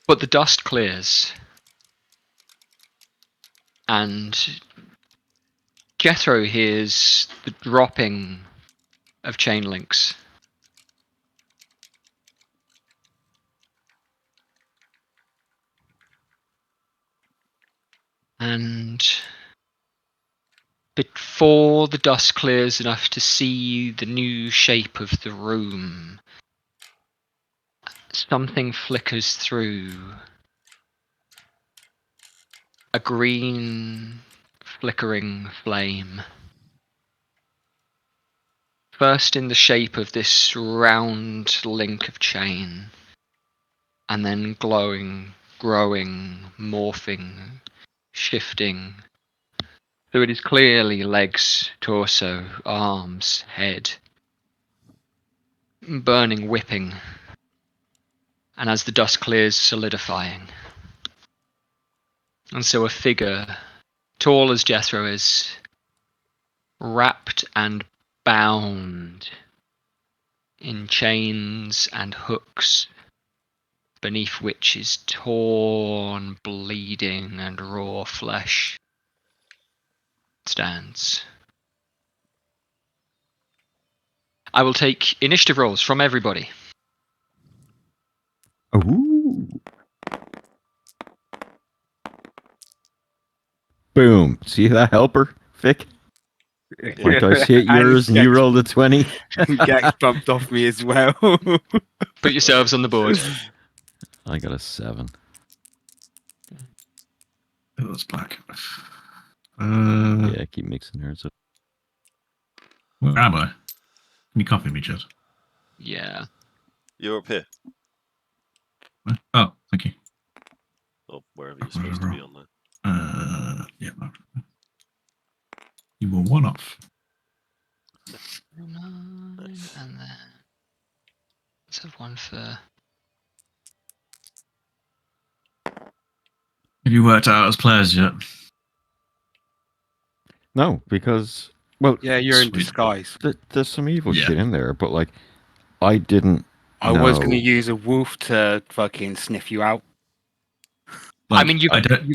But the dust clears. And Jethro hears the dropping of chain links. And before the dust clears enough to see the new shape of the room, something flickers through. A green, flickering flame. First in the shape of this round link of chain, and then glowing, growing, morphing shifting. So it is clearly legs, torso, arms, head. Burning, whipping. And as the dust clears, solidifying. And so a figure, tall as Jethro is, wrapped and bound in chains and hooks, beneath which is torn, bleeding, and raw flesh, stands. I will take initiative rolls from everybody.
Ooh. Boom. See that helper, Vic? My dice hit yours and you rolled a 20.
Gex bumped off me as well.
Put yourselves on the board.
I got a 7.
Oh, that's black.
Yeah, keep mixing hers up.
Where am I? Can you copy me, Jed?
Yeah.
You're up here.
Oh, thank you.
Or wherever you're supposed to be on there.
Yeah. No. You were one off.
Nice. And then let's have one for.
Have you worked out as players yet?
No, because, well,
Yeah, you're in
Sweet.
disguise.
there's some evil
Yeah.
shit in there, but like, I didn't.
I was
know.
going to use a wolf to fucking sniff you out.
I mean,
I don't.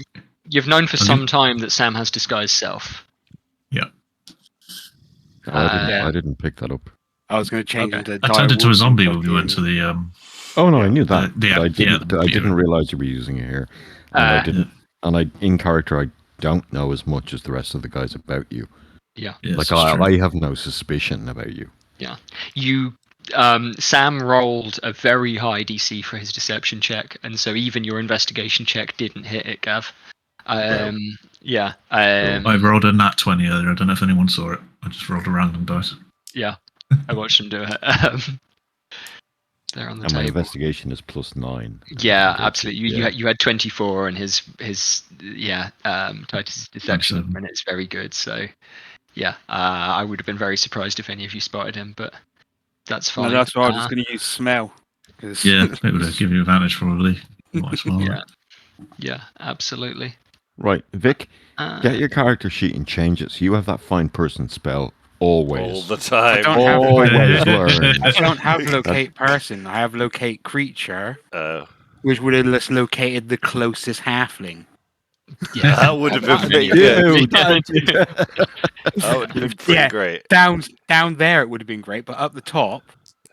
you've known for
Okay.
some time that Sam has disguised self.
I didn't pick that up.
I was going to change
Okay.
him to
I turned into a
direwolf
zombie
and
when we went to
fucking-
the.
Oh no, I
Yeah.
knew that.
The-
but I
yeah,
didn't.
the
I didn't
viewer.
realize you were using it here, and I didn't. And I, in character, I don't know as much as the rest of the guys about you.
Yes,
Like
it's true.
I have no suspicion about you.
You, Sam rolled a very high DC for his deception check, and so even your investigation check didn't hit it, Gav. Yeah.
I rolled a nat 20 earlier. I don't know if anyone saw it. I just rolled a random dice.
Yeah. I watched him do it. They're on the
And my
table.
investigation is +9.
Yeah,
And,
absolutely. You had 24, and his Titus' deception,
27.
and it's very good. So, yeah, I would have been very surprised if any of you spotted him, but that's fine.
No, that's why I was going to use smell. 'cause-
Yeah, it would give you advantage probably. Might as well.
Yeah. Yeah, absolutely.
Right, Vic,
Uh,
get your character sheet and change it so you have that find person spell always.
All the time.
I don't have
Always
like,
learn.
I don't have locate person. I have locate creature,
Oh.
which would have just located the closest halfling.
yeah,
That would have been
That
pretty
would
good.
be-
That would have been pretty
Yeah.
great.
Down there it would have been great, but up the top,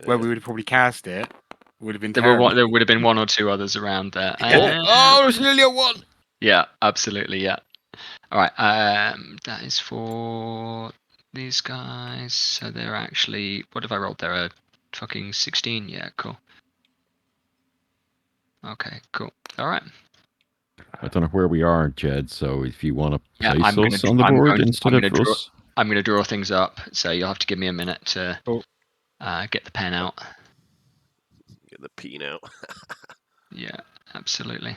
where we would have probably cast it, would have been terrible.
There would have been one or two others around there.
There's nearly a 1.
Yeah, absolutely. Yeah. All right. That is for these guys. So they're actually. What have I rolled there? A fucking 16. Yeah. Cool. Okay. Cool. All right.
I don't know where we are, Jed, so if you want to
Yeah,
place
I'm gonna
us
do-
on the
I'm
board
going-
instead
I'm
of
gonna
us.
I'm going to draw things up. So you'll have to give me a minute to
Cool.
get the pen out.
Get the peen out.
Yeah. Absolutely.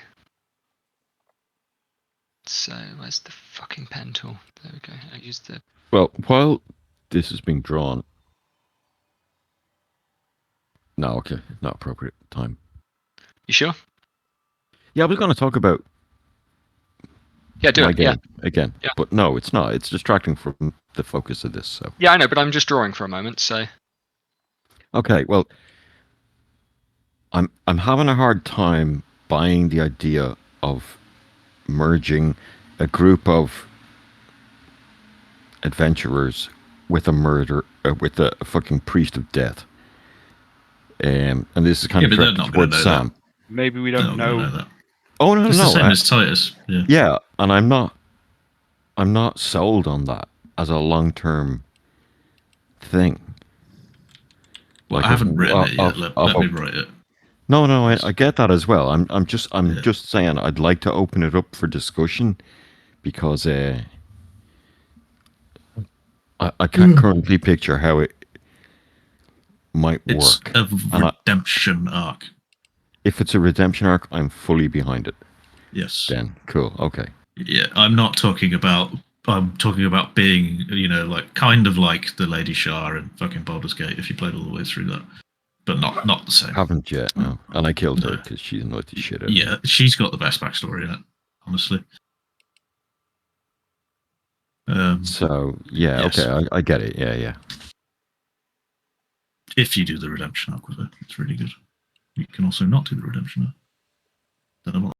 So where's the fucking pen tool? There we go. I used the.
Well, while this is being drawn... No, okay, not appropriate time.
You sure?
Yeah, I was going to talk about
Yeah. Do
my
it.
game
Yeah.
again,
Yeah.
but no, it's not. It's distracting from the focus of this. So
Yeah. I know, but I'm just drawing for a moment. So.
okay, well, I'm having a hard time buying the idea of merging a group of adventurers with with a fucking priest of death. And this is kind of
but they're
directed
not gonna
towards
know
Sam.
Maybe we
They're
don't
not gonna
know.
that.
Oh no,
It's
no,
the same as Titus. Yeah.
yeah, and I'm not sold on that as a long-term thing.
Well,
Like
I haven't written it yet.
of-
Let
of-
me write it.
No, I get that as well. I'm just
Yeah.
just saying I'd like to open it up for discussion because I can't currently picture how it might
It's
work.
a
And
redemption arc.
if it's a redemption arc, I'm fully behind it.
Yes.
Then cool, okay.
Yeah, I'm not talking about. I'm talking about being, like kind of like the Lady Shah in fucking Baldur's Gate. If you played all the way through that, but not the same.
Haven't yet, no. And I killed her
No.
because she annoyed the shit out of me.
Yeah, she's got the best backstory in it, honestly.
So, yeah,
yes.
okay, I get it. Yeah.
If you do the redemption arc with it, it's really good. You can also not do the redemption arc. Don't know what